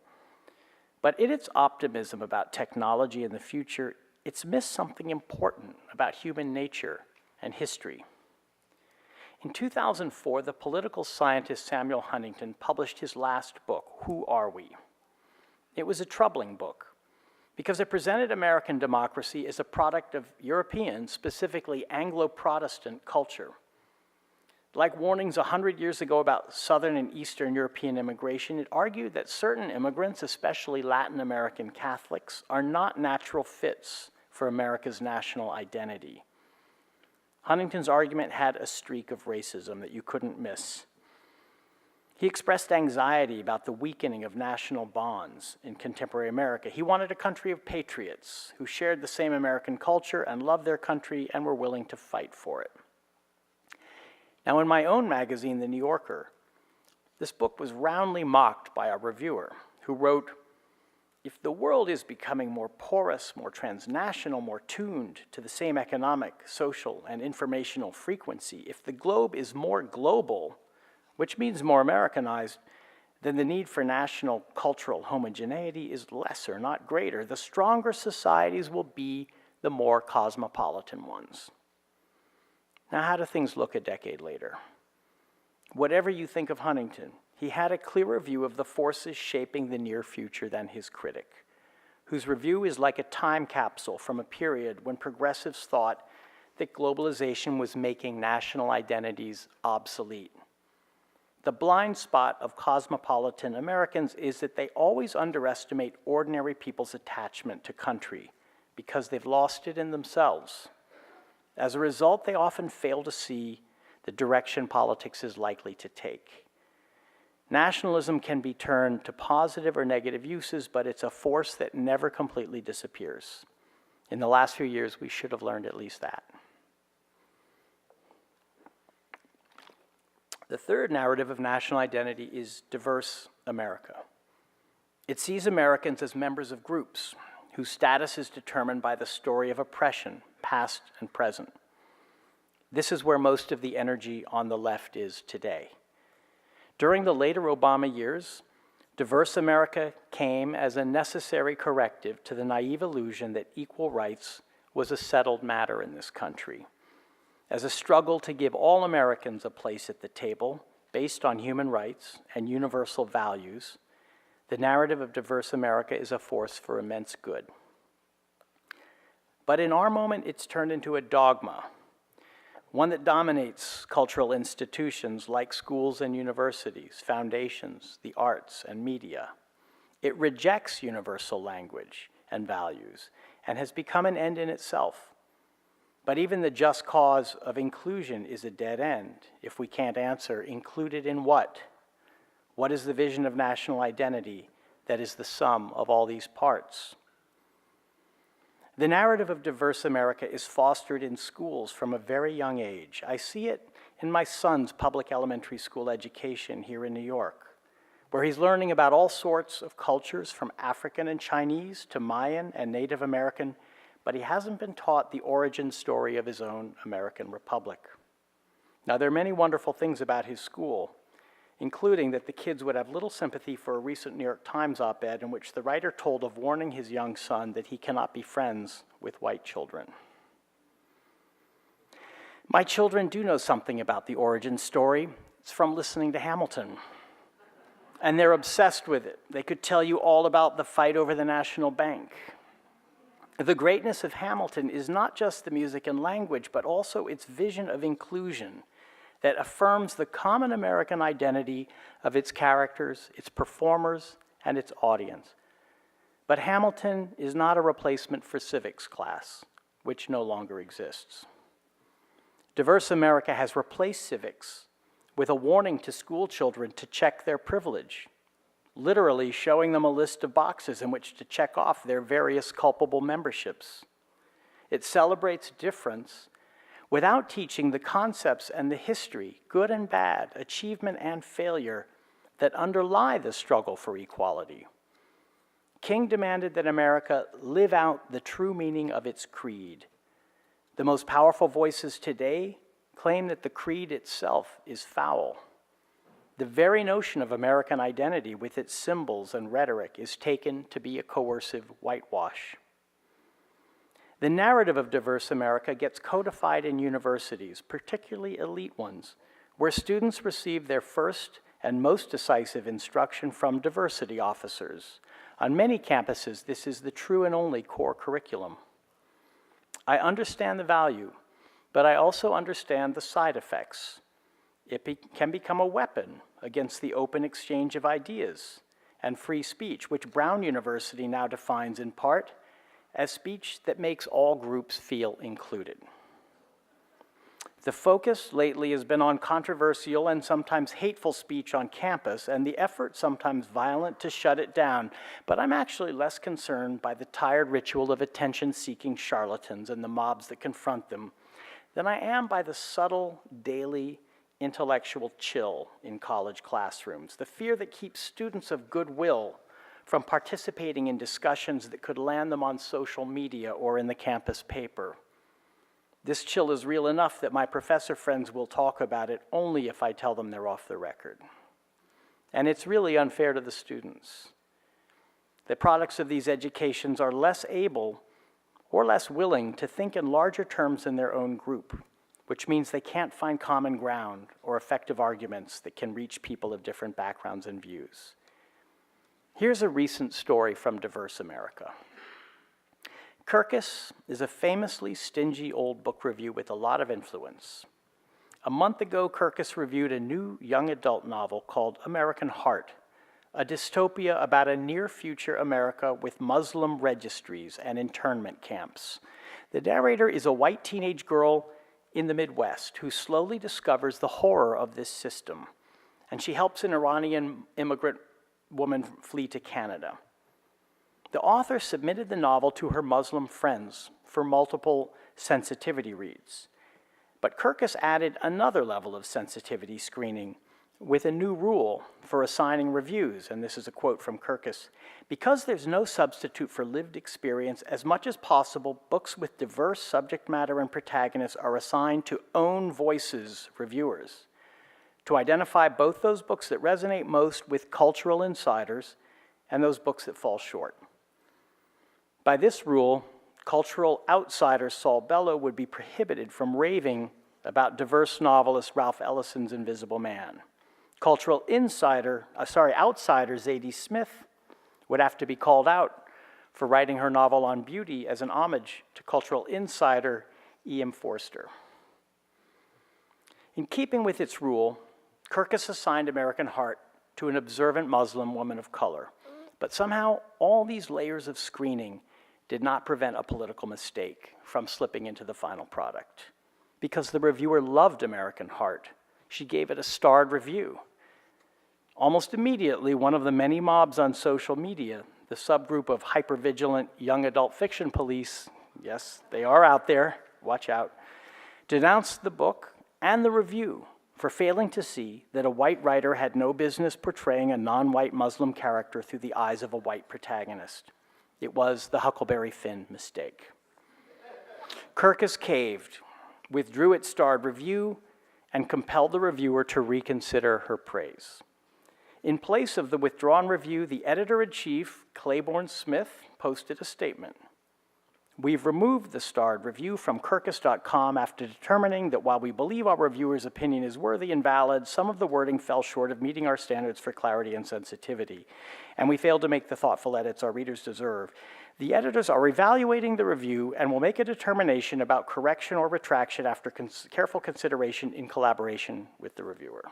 But in its optimism about technology and the future, it's missed something important about human nature and history. In 2004, the political scientist Samuel Huntington published his last book, Who Are We? It was a troubling book because it presented American democracy as a product of European, specifically Anglo-Protestant culture. Like warnings 100 years ago about Southern and Eastern European immigration, it argued that certain immigrants, especially Latin American Catholics, are not natural fits for America's national identity. Huntington's argument had a streak of racism that you couldn't miss. He expressed anxiety about the weakening of national bonds in contemporary America. He wanted a country of patriots who shared the same American culture and loved their country and were willing to fight for it. Now, in my own magazine, The New Yorker, this book was roundly mocked by a reviewer who wrote, "If the world is becoming more porous, more transnational, more tuned to the same economic, social, and informational frequency, if the globe is more global, which means more Americanized, then the need for national cultural homogeneity is lesser, not greater. The stronger societies will be the more cosmopolitan ones." Now, how do things look a decade later? Whatever you think of Huntington, he had a clearer view of the forces shaping the near future than his critic, whose review is like a time capsule from a period when progressives thought that globalization was making national identities obsolete. The blind spot of cosmopolitan Americans is that they always underestimate ordinary people's attachment to country because they've lost it in themselves. As a result, they often fail to see the direction politics is likely to take. Nationalism can be turned to positive or negative uses, but it's a force that never completely disappears. In the last few years, we should have learned at least that. The third narrative of national identity is diverse America. It sees Americans as members of groups whose status is determined by the story of oppression, past and present. This is where most of the energy on the left is today. During the later Obama years, diverse America came as a necessary corrective to the naive illusion that equal rights was a settled matter in this country. As a struggle to give all Americans a place at the table based on human rights and universal values, the narrative of diverse America is a force for immense good. But in our moment, it's turned into a dogma, one that dominates cultural institutions like schools and universities, foundations, the arts, and media. It rejects universal language and values and has become an end in itself. But even the just cause of inclusion is a dead end if we can't answer, included in what? What is the vision of national identity that is the sum of all these parts? The narrative of diverse America is fostered in schools from a very young age. I see it in my son's public elementary school education here in New York, where he's learning about all sorts of cultures from African and Chinese to Mayan and Native American, but he hasn't been taught the origin story of his own American republic. Now, there are many wonderful things about his school, including that the kids would have little sympathy for a recent New York Times op-ed in which the writer told of warning his young son that he cannot be friends with white children. My children do know something about the origin story. It's from listening to Hamilton. And they're obsessed with it. They could tell you all about the fight over the National Bank. The greatness of Hamilton is not just the music and language, but also its vision of inclusion that affirms the common American identity of its characters, its performers, and its audience. But Hamilton is not a replacement for civics class, which no longer exists. Diverse America has replaced civics with a warning to school children to check their privilege, literally showing them a list of boxes in which to check off their various culpable memberships. It celebrates difference without teaching the concepts and the history, good and bad, achievement and failure, that underlie the struggle for equality. King demanded that America live out the true meaning of its creed. The most powerful voices today claim that the creed itself is foul. The very notion of American identity with its symbols and rhetoric is taken to be a coercive whitewash. The narrative of diverse America gets codified in universities, particularly elite ones, where students receive their first and most decisive instruction from diversity officers. On many campuses, this is the true and only core curriculum. I understand the value, but I also understand the side effects. It can become a weapon against the open exchange of ideas and free speech, which Brown University now defines in part as speech that makes all groups feel included. The focus lately has been on controversial and sometimes hateful speech on campus, and the effort, sometimes violent, to shut it down. But I'm actually less concerned by the tired ritual of attention-seeking charlatans and the mobs that confront them than I am by the subtle, daily, intellectual chill in college classrooms, the fear that keeps students of goodwill from participating in discussions that could land them on social media or in the campus paper. This chill is real enough that my professor friends will talk about it only if I tell them they're off the record. And it's really unfair to the students. The products of these educations are less able or less willing to think in larger terms than their own group, which means they can't find common ground or effective arguments that can reach people of different backgrounds and views. Here's a recent story from Diverse America. Kirkus is a famously stingy old book review with a lot of influence. A month ago, Kirkus reviewed a new young adult novel called American Heart, a dystopia about a near-future America with Muslim registries and internment camps. The narrator is a white teenage girl in the Midwest who slowly discovers the horror of this system, and she helps an Iranian immigrant woman flee to Canada. The author submitted the novel to her Muslim friends for multiple sensitivity reads. But Kirkus added another level of sensitivity screening with a new rule for assigning reviews, and this is a quote from Kirkus. Because there's no substitute for lived experience, as much as possible, books with diverse subject matter and protagonists are assigned to own voices reviewers, to identify both those books that resonate most with cultural insiders and those books that fall short. By this rule, cultural outsider Saul Bellow would be prohibited from raving about diverse novelist Ralph Ellison's Invisible Man. Cultural outsider Zadie Smith would have to be called out for writing her novel on beauty as an homage to cultural insider E.M. Forster. In keeping with its rule, Kirkus assigned American Heart to an observant Muslim woman of color. But somehow, all these layers of screening did not prevent a political mistake from slipping into the final product. Because the reviewer loved American Heart, she gave it a starred review. Almost immediately, one of the many mobs on social media, the subgroup of hypervigilant young adult fiction police, yes, they are out there, watch out, denounced the book and the review for failing to see that a white writer had no business portraying a non-white Muslim character through the eyes of a white protagonist. It was the Huckleberry Finn mistake. Kirkus caved, withdrew its starred review, and compelled the reviewer to reconsider her praise. In place of the withdrawn review, the editor-in-chief, Claiborne Smith, posted a statement. We've removed the starred review from Kirkus.com after determining that while we believe our reviewer's opinion is worthy and valid, some of the wording fell short of meeting our standards for clarity and sensitivity, and we failed to make the thoughtful edits our readers deserve. The editors are evaluating the review and will make a determination about correction or retraction after careful consideration in collaboration with the reviewer.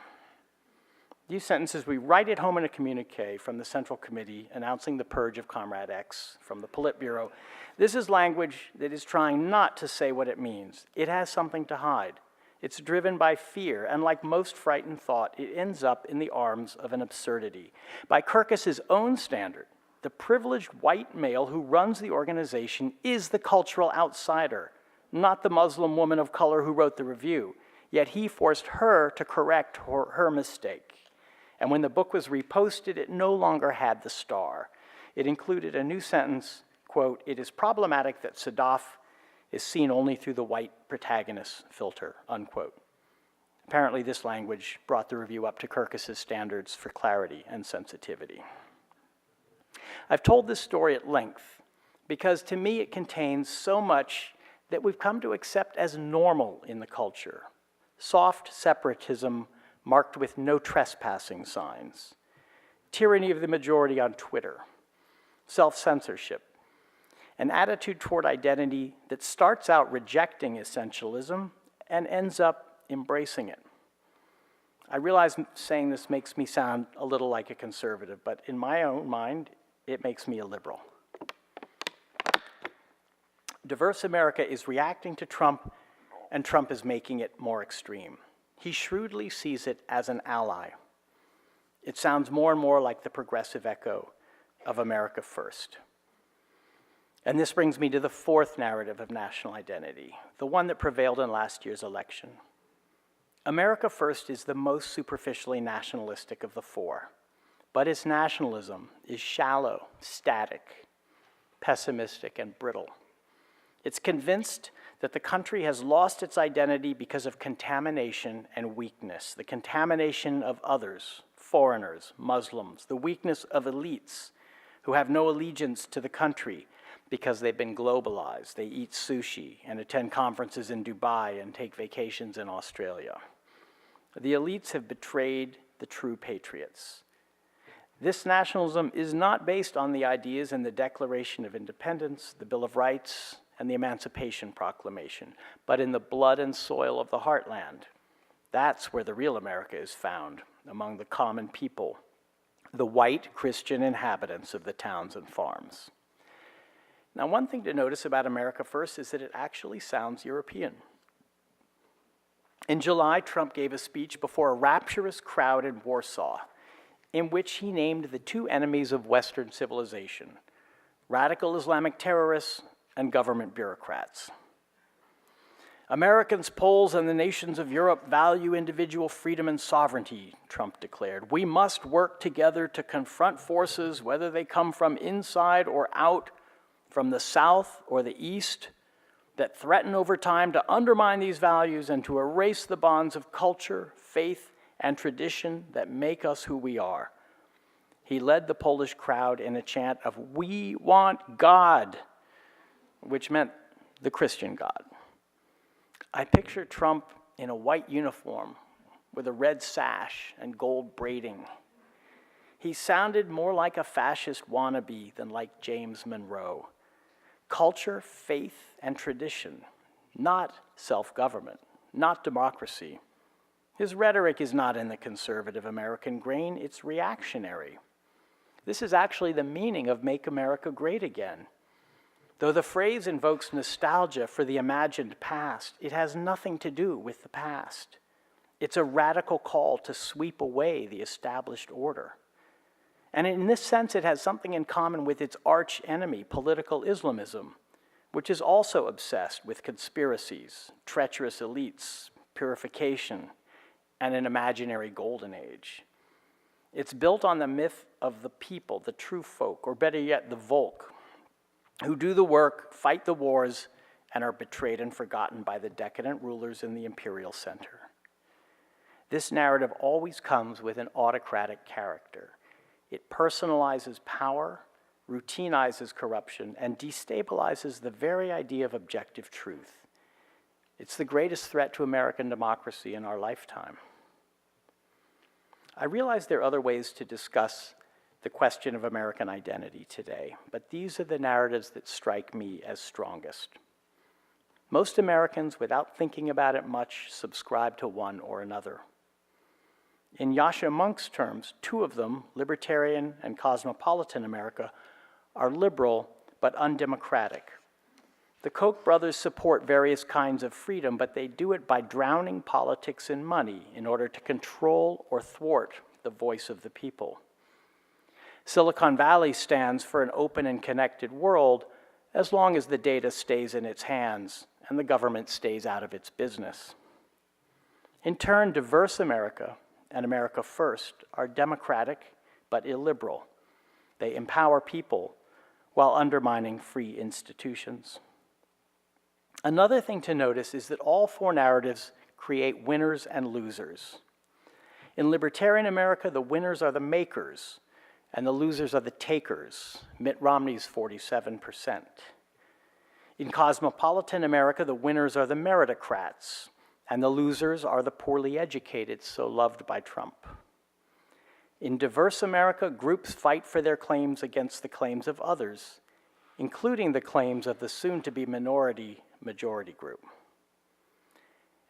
These sentences we write at home in a communique from the Central Committee announcing the purge of Comrade X from the Politburo. This is language that is trying not to say what it means. It has something to hide. It's driven by fear, and like most frightened thought, it ends up in the arms of an absurdity. By Kirkus's own standard, the privileged white male who runs the organization is the cultural outsider, not the Muslim woman of color who wrote the review. Yet he forced her to correct her mistake. And when the book was reposted, it no longer had the star. It included a new sentence, quote, "It is problematic that Sadaf is seen only through the white protagonist filter," unquote. Apparently this language brought the review up to Kirkus's standards for clarity and sensitivity. I've told this story at length because to me it contains so much that we've come to accept as normal in the culture. Soft separatism marked with no trespassing signs, tyranny of the majority on Twitter, self-censorship, an attitude toward identity that starts out rejecting essentialism and ends up embracing it. I realize saying this makes me sound a little like a conservative, but in my own mind, it makes me a liberal. Diverse America is reacting to Trump and Trump is making it more extreme. He shrewdly sees it as an ally. It sounds more and more like the progressive echo of America First. And this brings me to the fourth narrative of national identity, the one that prevailed in last year's election. America First is the most superficially nationalistic of the four, but its nationalism is shallow, static, pessimistic, and brittle. It's convinced that the country has lost its identity because of contamination and weakness, the contamination of others, foreigners, Muslims, the weakness of elites who have no allegiance to the country because they've been globalized. They eat sushi and attend conferences in Dubai and take vacations in Australia. The elites have betrayed the true patriots. This nationalism is not based on the ideas in the Declaration of Independence, the Bill of Rights, and the Emancipation Proclamation, but in the blood and soil of the heartland. That's where the real America is found, among the common people, the white Christian inhabitants of the towns and farms. Now, one thing to notice about America First is that it actually sounds European. In July, Trump gave a speech before a rapturous crowd in Warsaw, in which he named the two enemies of Western civilization, radical Islamic terrorists and government bureaucrats. Americans, Poles, and the nations of Europe value individual freedom and sovereignty, Trump declared. We must work together to confront forces, whether they come from inside or out, from the South or the East, that threaten over time to undermine these values and to erase the bonds of culture, faith, and tradition that make us who we are. He led the Polish crowd in a chant of, "We want God," which meant the Christian God. I picture Trump in a white uniform with a red sash and gold braiding. He sounded more like a fascist wannabe than like James Monroe. Culture, faith, and tradition, not self-government, not democracy. His rhetoric is not in the conservative American grain, it's reactionary. This is actually the meaning of Make America Great Again. Though the phrase invokes nostalgia for the imagined past, it has nothing to do with the past. It's a radical call to sweep away the established order. And in this sense, it has something in common with its arch enemy, political Islamism, which is also obsessed with conspiracies, treacherous elites, purification, and an imaginary golden age. It's built on the myth of the people, the true folk, or better yet, the Volk, who do the work, fight the wars, and are betrayed and forgotten by the decadent rulers in the imperial center. This narrative always comes with an autocratic character. It personalizes power, routinizes corruption, and destabilizes the very idea of objective truth. It's the greatest threat to American democracy in our lifetime. I realize there are other ways to discuss the question of American identity today, but these are the narratives that strike me as strongest. Most Americans, without thinking about it much, subscribe to one or another. In Yascha Monk's terms, two of them, libertarian and cosmopolitan America, are liberal but undemocratic. The Koch brothers support various kinds of freedom, but they do it by drowning politics in money in order to control or thwart the voice of the people. Silicon Valley stands for an open and connected world as long as the data stays in its hands and the government stays out of its business. In turn, diverse America and America First are democratic but illiberal. They empower people while undermining free institutions. Another thing to notice is that all four narratives create winners and losers. In libertarian America, the winners are the makers, and the losers are the takers. Mitt Romney's 47%. In cosmopolitan America, the winners are the meritocrats, and the losers are the poorly educated, so loved by Trump. In diverse America, groups fight for their claims against the claims of others, including the claims of the soon-to-be majority group.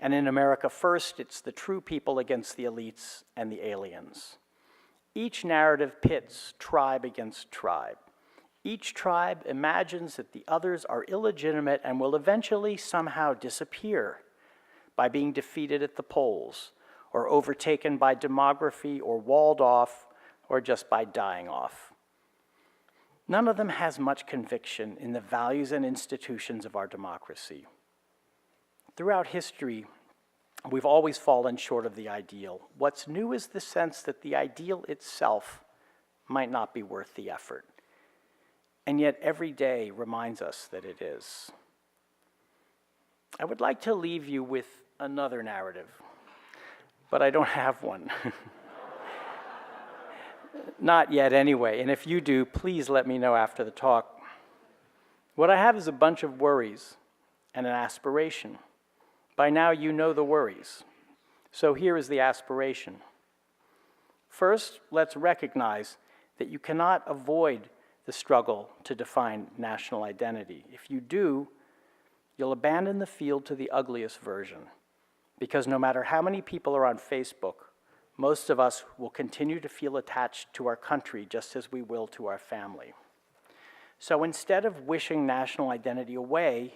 And in America First, it's the true people against the elites and the aliens. Each narrative pits tribe against tribe. Each tribe imagines that the others are illegitimate and will eventually somehow disappear, by being defeated at the polls, or overtaken by demography, or walled off, or just by dying off. None of them has much conviction in the values and institutions of our democracy. Throughout history, we've always fallen short of the ideal. What's new is the sense that the ideal itself might not be worth the effort. And yet every day reminds us that it is. I would like to leave you with another narrative, but I don't have one. Not yet anyway, and if you do, please let me know after the talk. What I have is a bunch of worries and an aspiration. By now you know the worries, so here is the aspiration. First, let's recognize that you cannot avoid the struggle to define national identity. If you do, you'll abandon the field to the ugliest version, because no matter how many people are on Facebook, most of us will continue to feel attached to our country just as we will to our family. So instead of wishing national identity away,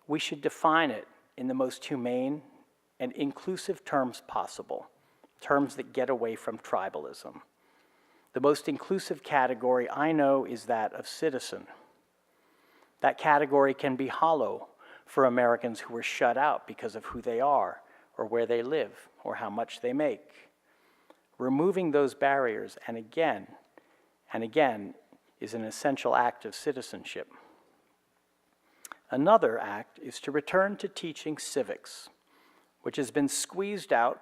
we should define it in the most humane and inclusive terms possible, terms that get away from tribalism. The most inclusive category I know is that of citizen. That category can be hollow for Americans who are shut out because of who they are, or where they live, or how much they make. Removing those barriers, and again, is an essential act of citizenship. Another act is to return to teaching civics, which has been squeezed out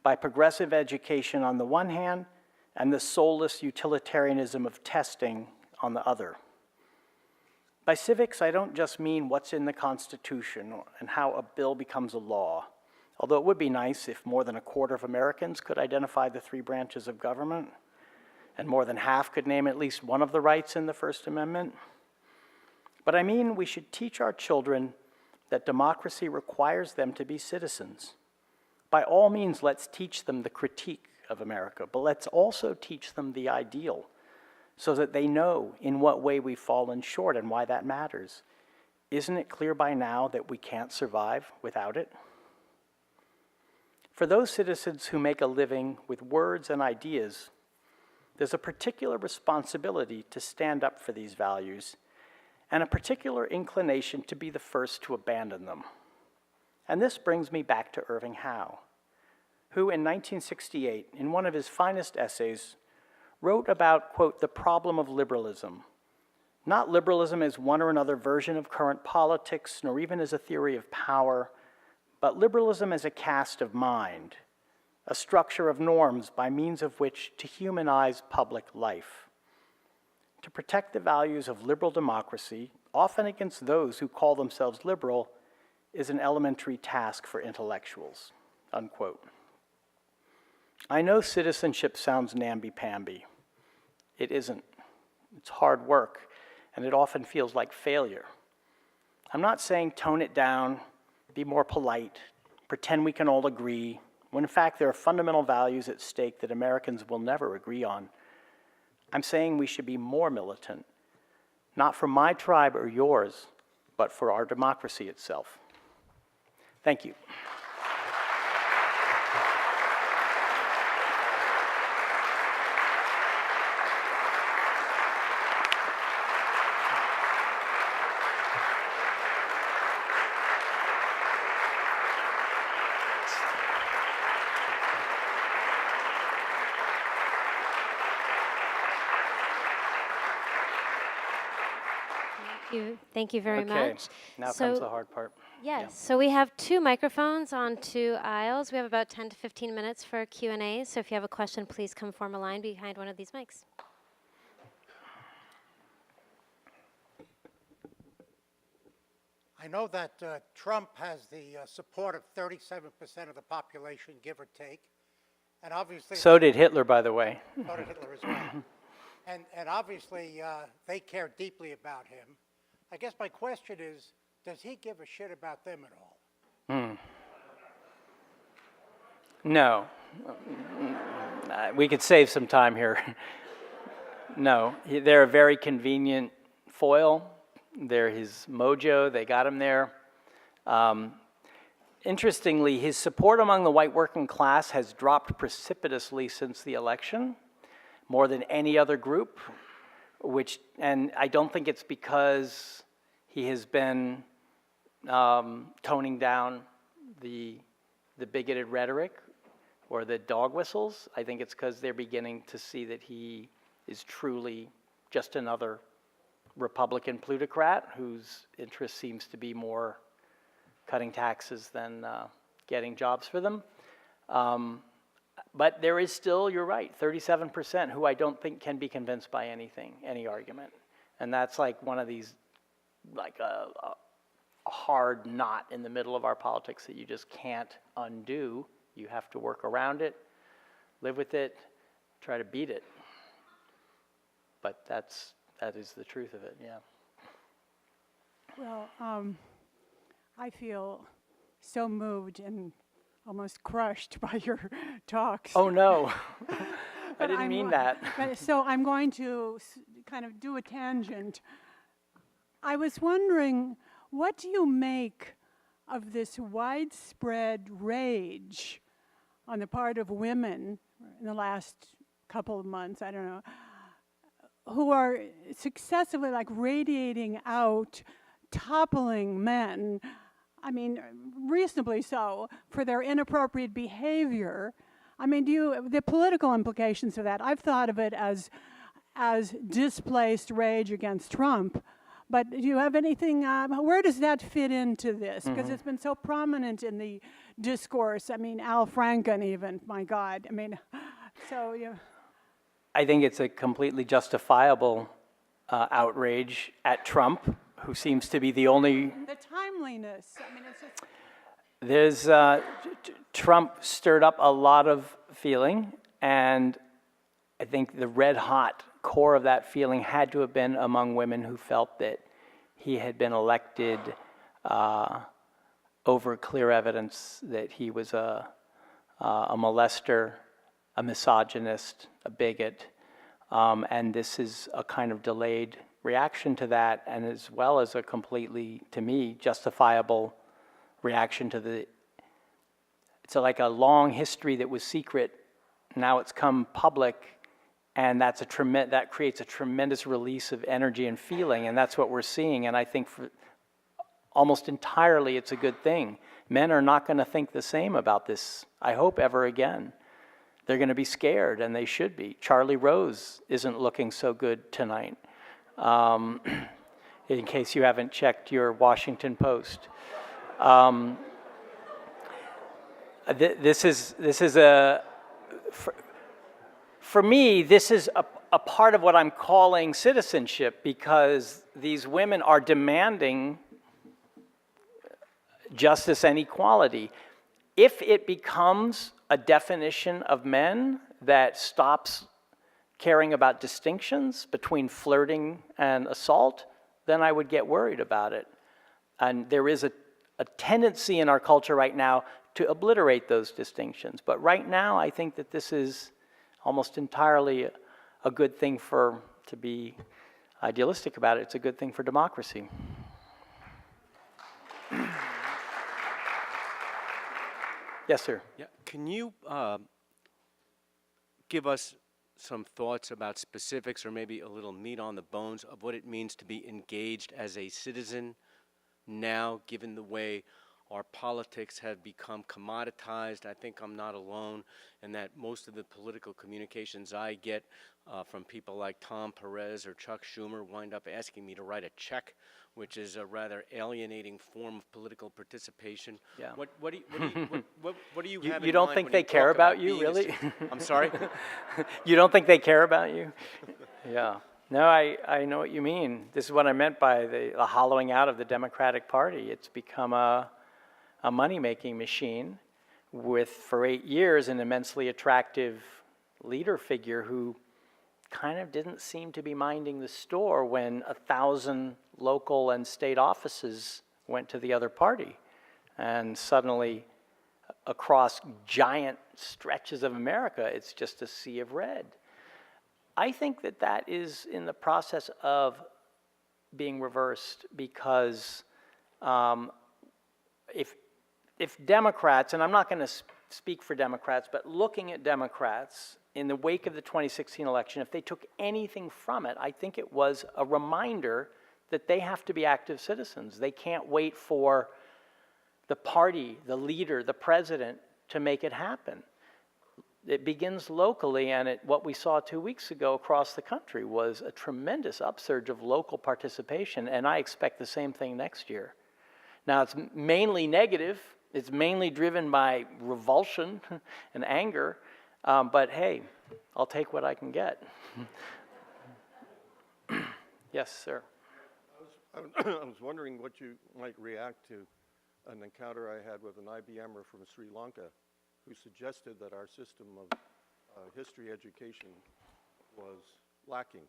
by progressive education on the one hand and the soulless utilitarianism of testing on the other. By civics, I don't just mean what's in the Constitution and how a bill becomes a law, although it would be nice if more than a quarter of Americans could identify the three branches of government, and more than half could name at least one of the rights in the First Amendment. But I mean we should teach our children that democracy requires them to be citizens. By all means, let's teach them the critique of America, but let's also teach them the ideal so that they know in what way we've fallen short and why that matters. Isn't it clear by now that we can't survive without it? For those citizens who make a living with words and ideas, there's a particular responsibility to stand up for these values and a particular inclination to be the first to abandon them. And this brings me back to Irving Howe, who in 1968, in one of his finest essays, wrote about, quote, the problem of liberalism. Not liberalism as one or another version of current politics, nor even as a theory of power, but liberalism as a cast of mind, a structure of norms by means of which to humanize public life. To protect the values of liberal democracy, often against those who call themselves liberal, is an elementary task for intellectuals, unquote. I know citizenship sounds namby-pamby. It isn't. It's hard work, and it often feels like failure. I'm not saying tone it down, be more polite, pretend we can all agree, when in fact there are fundamental values at stake that Americans will never agree on. I'm saying we should be more militant, not for my tribe or yours, but for our democracy itself. Thank you. Thank you very much. Now comes the hard part. Yes, so we have two microphones on two aisles. We have about 10 to 15 minutes for Q&A, so if you have a question, please come form a line behind one of these mics. I know that Trump has the support of 37% of the population, give or take, and obviously... So did Hitler, by the way. So did Hitler as well. And obviously, they care deeply about him. I guess my question is, does he give a shit about them at all? No. We could save some time here. No, they're a very convenient foil. They're his mojo. They got him there. interestingly, his support among the white working class has dropped precipitously since the election, more than any other group, and I don't think it's because he has been toning down the bigoted rhetoric or the dog whistles. I think it's because they're beginning to see that he is truly just another Republican plutocrat whose interest seems to be more cutting taxes than getting jobs for them. But there is still, you're right, 37% who I don't think can be convinced by anything, any argument. And that's like one of these, like a hard knot in the middle of our politics that you just can't undo. You have to work around it, live with it, try to beat it. But that is the truth of it, yeah. Well, I feel so moved and almost crushed by your talks. Oh no, I But didn't mean that. So I'm going to kind of do a tangent. I was wondering, what do you make of this widespread rage on the part of women in the last couple of months, I don't know, who are successively like radiating out, toppling men, I mean, reasonably so, for their inappropriate behavior? I mean, the political implications of that, I've thought of it as displaced rage against Trump. But do you have anything, where does that fit into this? Because it's been so prominent in the discourse. I mean, Al Franken even, my God. I mean, so, yeah. I think it's a completely justifiable outrage at Trump, who seems to be the only... The timeliness, I mean, it's just... There's, Trump stirred up a lot of feeling, and I think the red hot core of that feeling had to have been among women who felt that he had been elected over clear evidence that he was a molester, a misogynist, a bigot, and this is a kind of delayed reaction to that, and as well as a completely, to me, justifiable reaction to the, it's like a long history that was secret, now it's come public, and that creates a tremendous release of energy and feeling, and that's what we're seeing, and I think for almost entirely it's a good thing. Men are not going to think the same about this, I hope, ever again. They're going to be scared, and they should be. Charlie Rose isn't looking so good tonight, in case you haven't checked your Washington Post. This is a, for me, this is a part of what I'm calling citizenship, because these women are demanding justice and equality. If it becomes a definition of men that stops caring about distinctions between flirting and assault, then I would get worried about it. And there is a tendency in our culture right now to obliterate those distinctions. But right now, I think that this is almost entirely a good thing to be idealistic about it. It's a good thing for democracy. Yes, sir. Yeah. Can you give us some thoughts about specifics, or maybe a little meat on the bones of what it means to be engaged as a citizen now, given the way our politics have become commoditized? I think I'm not alone in that most of the political communications I get from people like Tom Perez or Chuck Schumer wind up asking me to write a check, which is a rather alienating form of political participation. Yeah. What do you have in You don't mind think when they you care talk about being you, a really? I'm sorry? You don't think they care about you? Yeah. No, I know what you mean. This is what I meant by the hollowing out of the Democratic Party. It's become a money-making machine with, for 8 years, an immensely attractive leader figure who kind of didn't seem to be minding the store when 1,000 local and state offices went to the other party. And suddenly, across giant stretches of America, it's just a sea of red. I think that is in the process of being reversed, because if if Democrats, and I'm not going to speak for Democrats, but looking at Democrats in the wake of the 2016 election, if they took anything from it, I think it was a reminder that they have to be active citizens. They can't wait for the party, the leader, the president to make it happen. It begins locally, and what we saw 2 weeks ago across the country was a tremendous upsurge of local participation, and I expect the same thing next year. Now, it's mainly negative. It's mainly driven by revulsion and anger, but hey, I'll take what I can get. Yes, sir. I was wondering what you might react to an encounter I had with an IBMer from Sri Lanka who suggested that our system of history education was lacking.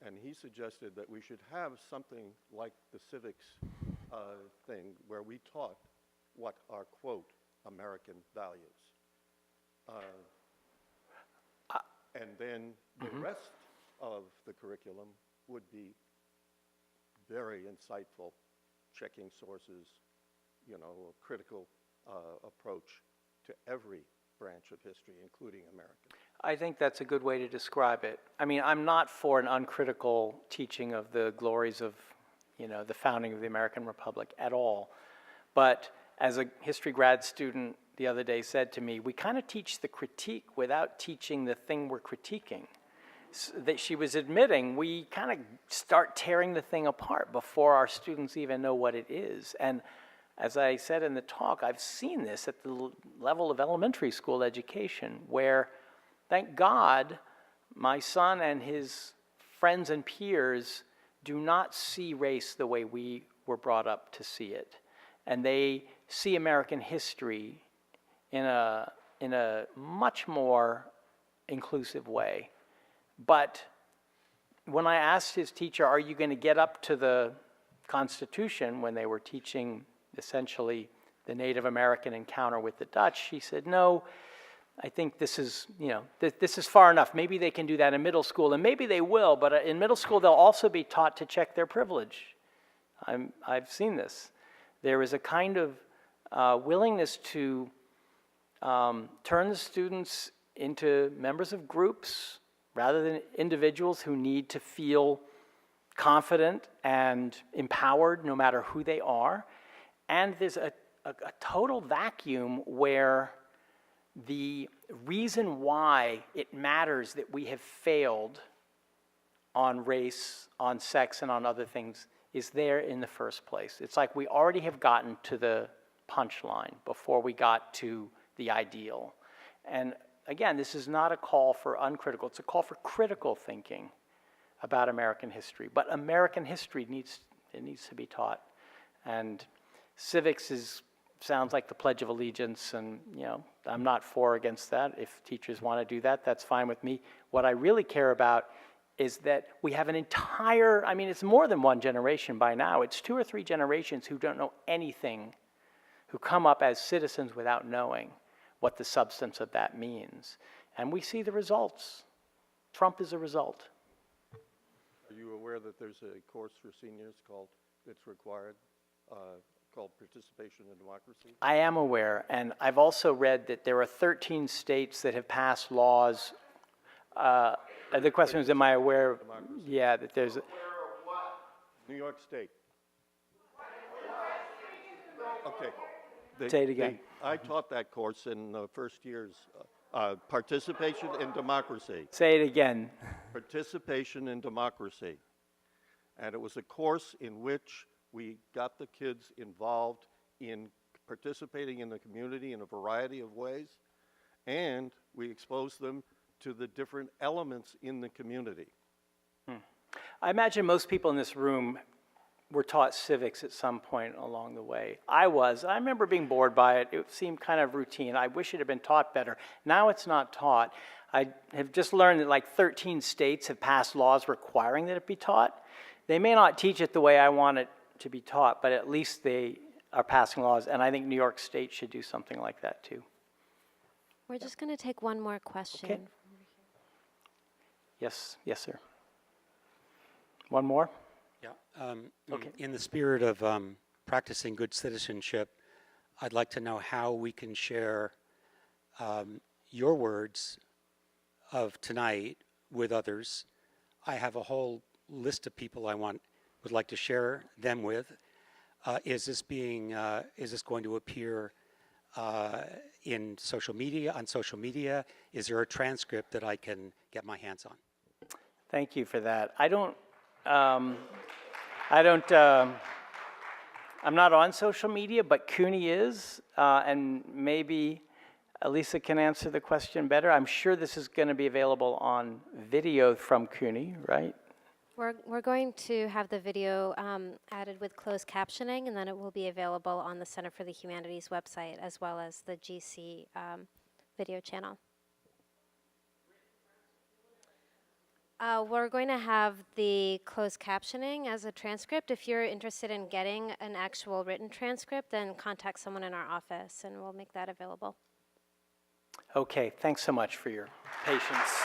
And he suggested that we should have something like the civics thing where we taught what are, quote, American values. And then the rest of the curriculum would be very insightful, checking sources, you know, a critical approach to every branch of history, including American. I think that's a good way to describe it. I mean, I'm not for an uncritical teaching of the glories of, you know, the founding of the American Republic at all. But as a history grad student the other day said to me, we kind of teach the critique without teaching the thing we're critiquing. That she was admitting we kind of start tearing the thing apart before our students even know what it is. And as I said in the talk, I've seen this at the level of elementary school education where, thank God, my son and his friends and peers do not see race the way we were brought up to see it. And they see American history in a much more inclusive way. But when I asked his teacher, are you going to get up to the Constitution when they were teaching essentially the Native American encounter with the Dutch, she said, no, I think this is, you know, this is far enough. Maybe they can do that in middle school, and maybe they will, but in middle school they'll also be taught to check their privilege. I've seen this. There is a kind of willingness to turn the students into members of groups rather than individuals who need to feel confident and empowered no matter who they are. And there's a total vacuum where the reason why it matters that we have failed on race, on sex, and on other things is there in the first place. It's like we already have gotten to the punchline before we got to the ideal. And again, this is not a call for uncritical, it's a call for critical thinking about American history. But American history needs to be taught. And civics sounds like the Pledge of Allegiance, and you know, I'm not for or against that. If teachers want to do that, that's fine with me. What I really care about is that we have an entire, I mean, it's more than one generation by now. It's 2 or 3 generations who don't know anything, who come up as citizens without knowing what the substance of that means. And we see the results. Trump is a result. Are you aware that there's a course for seniors that's required, called Participation in Democracy? I am aware, and I've also read that there are 13 states that have passed laws. The question is, am I aware of, yeah, that there's... New York State. Okay. Say it again. I taught that course in the first year's Participation in Democracy. Say it again. Participation in Democracy. And it was a course in which we got the kids involved in participating in the community in a variety of ways, and we exposed them to the different elements in the community. I imagine most people in this room were taught civics at some point along the way. I remember being bored by it. It seemed kind of routine. I wish it had been taught better. Now it's not taught. I have just learned that like 13 states have passed laws requiring that it be taught. They may not teach it the way I want it to be taught, but at least they are passing laws, and I think New York State should do something like that too. We're just going to take one more question. Okay. Yes, sir. One more? Yeah. Okay. In the spirit of practicing good citizenship, I'd like to know how we can share your words of tonight with others. I have a whole list of people would like to share them with. Is this going to appear in social media, on social media? Is there a transcript that I can get my hands on? Thank you for that. I'm not on social media, but CUNY is, and maybe Elisa can answer the question better. I'm sure this is going to be available on video from CUNY, right? We're going to have the video added with closed captioning, and then it will be available on the Center for the Humanities website, as well as the GC video channel. We're going to have the closed captioning as a transcript. If you're interested in getting an actual written transcript, then contact someone in our office, and we'll make that available. Okay, thanks so much for your patience.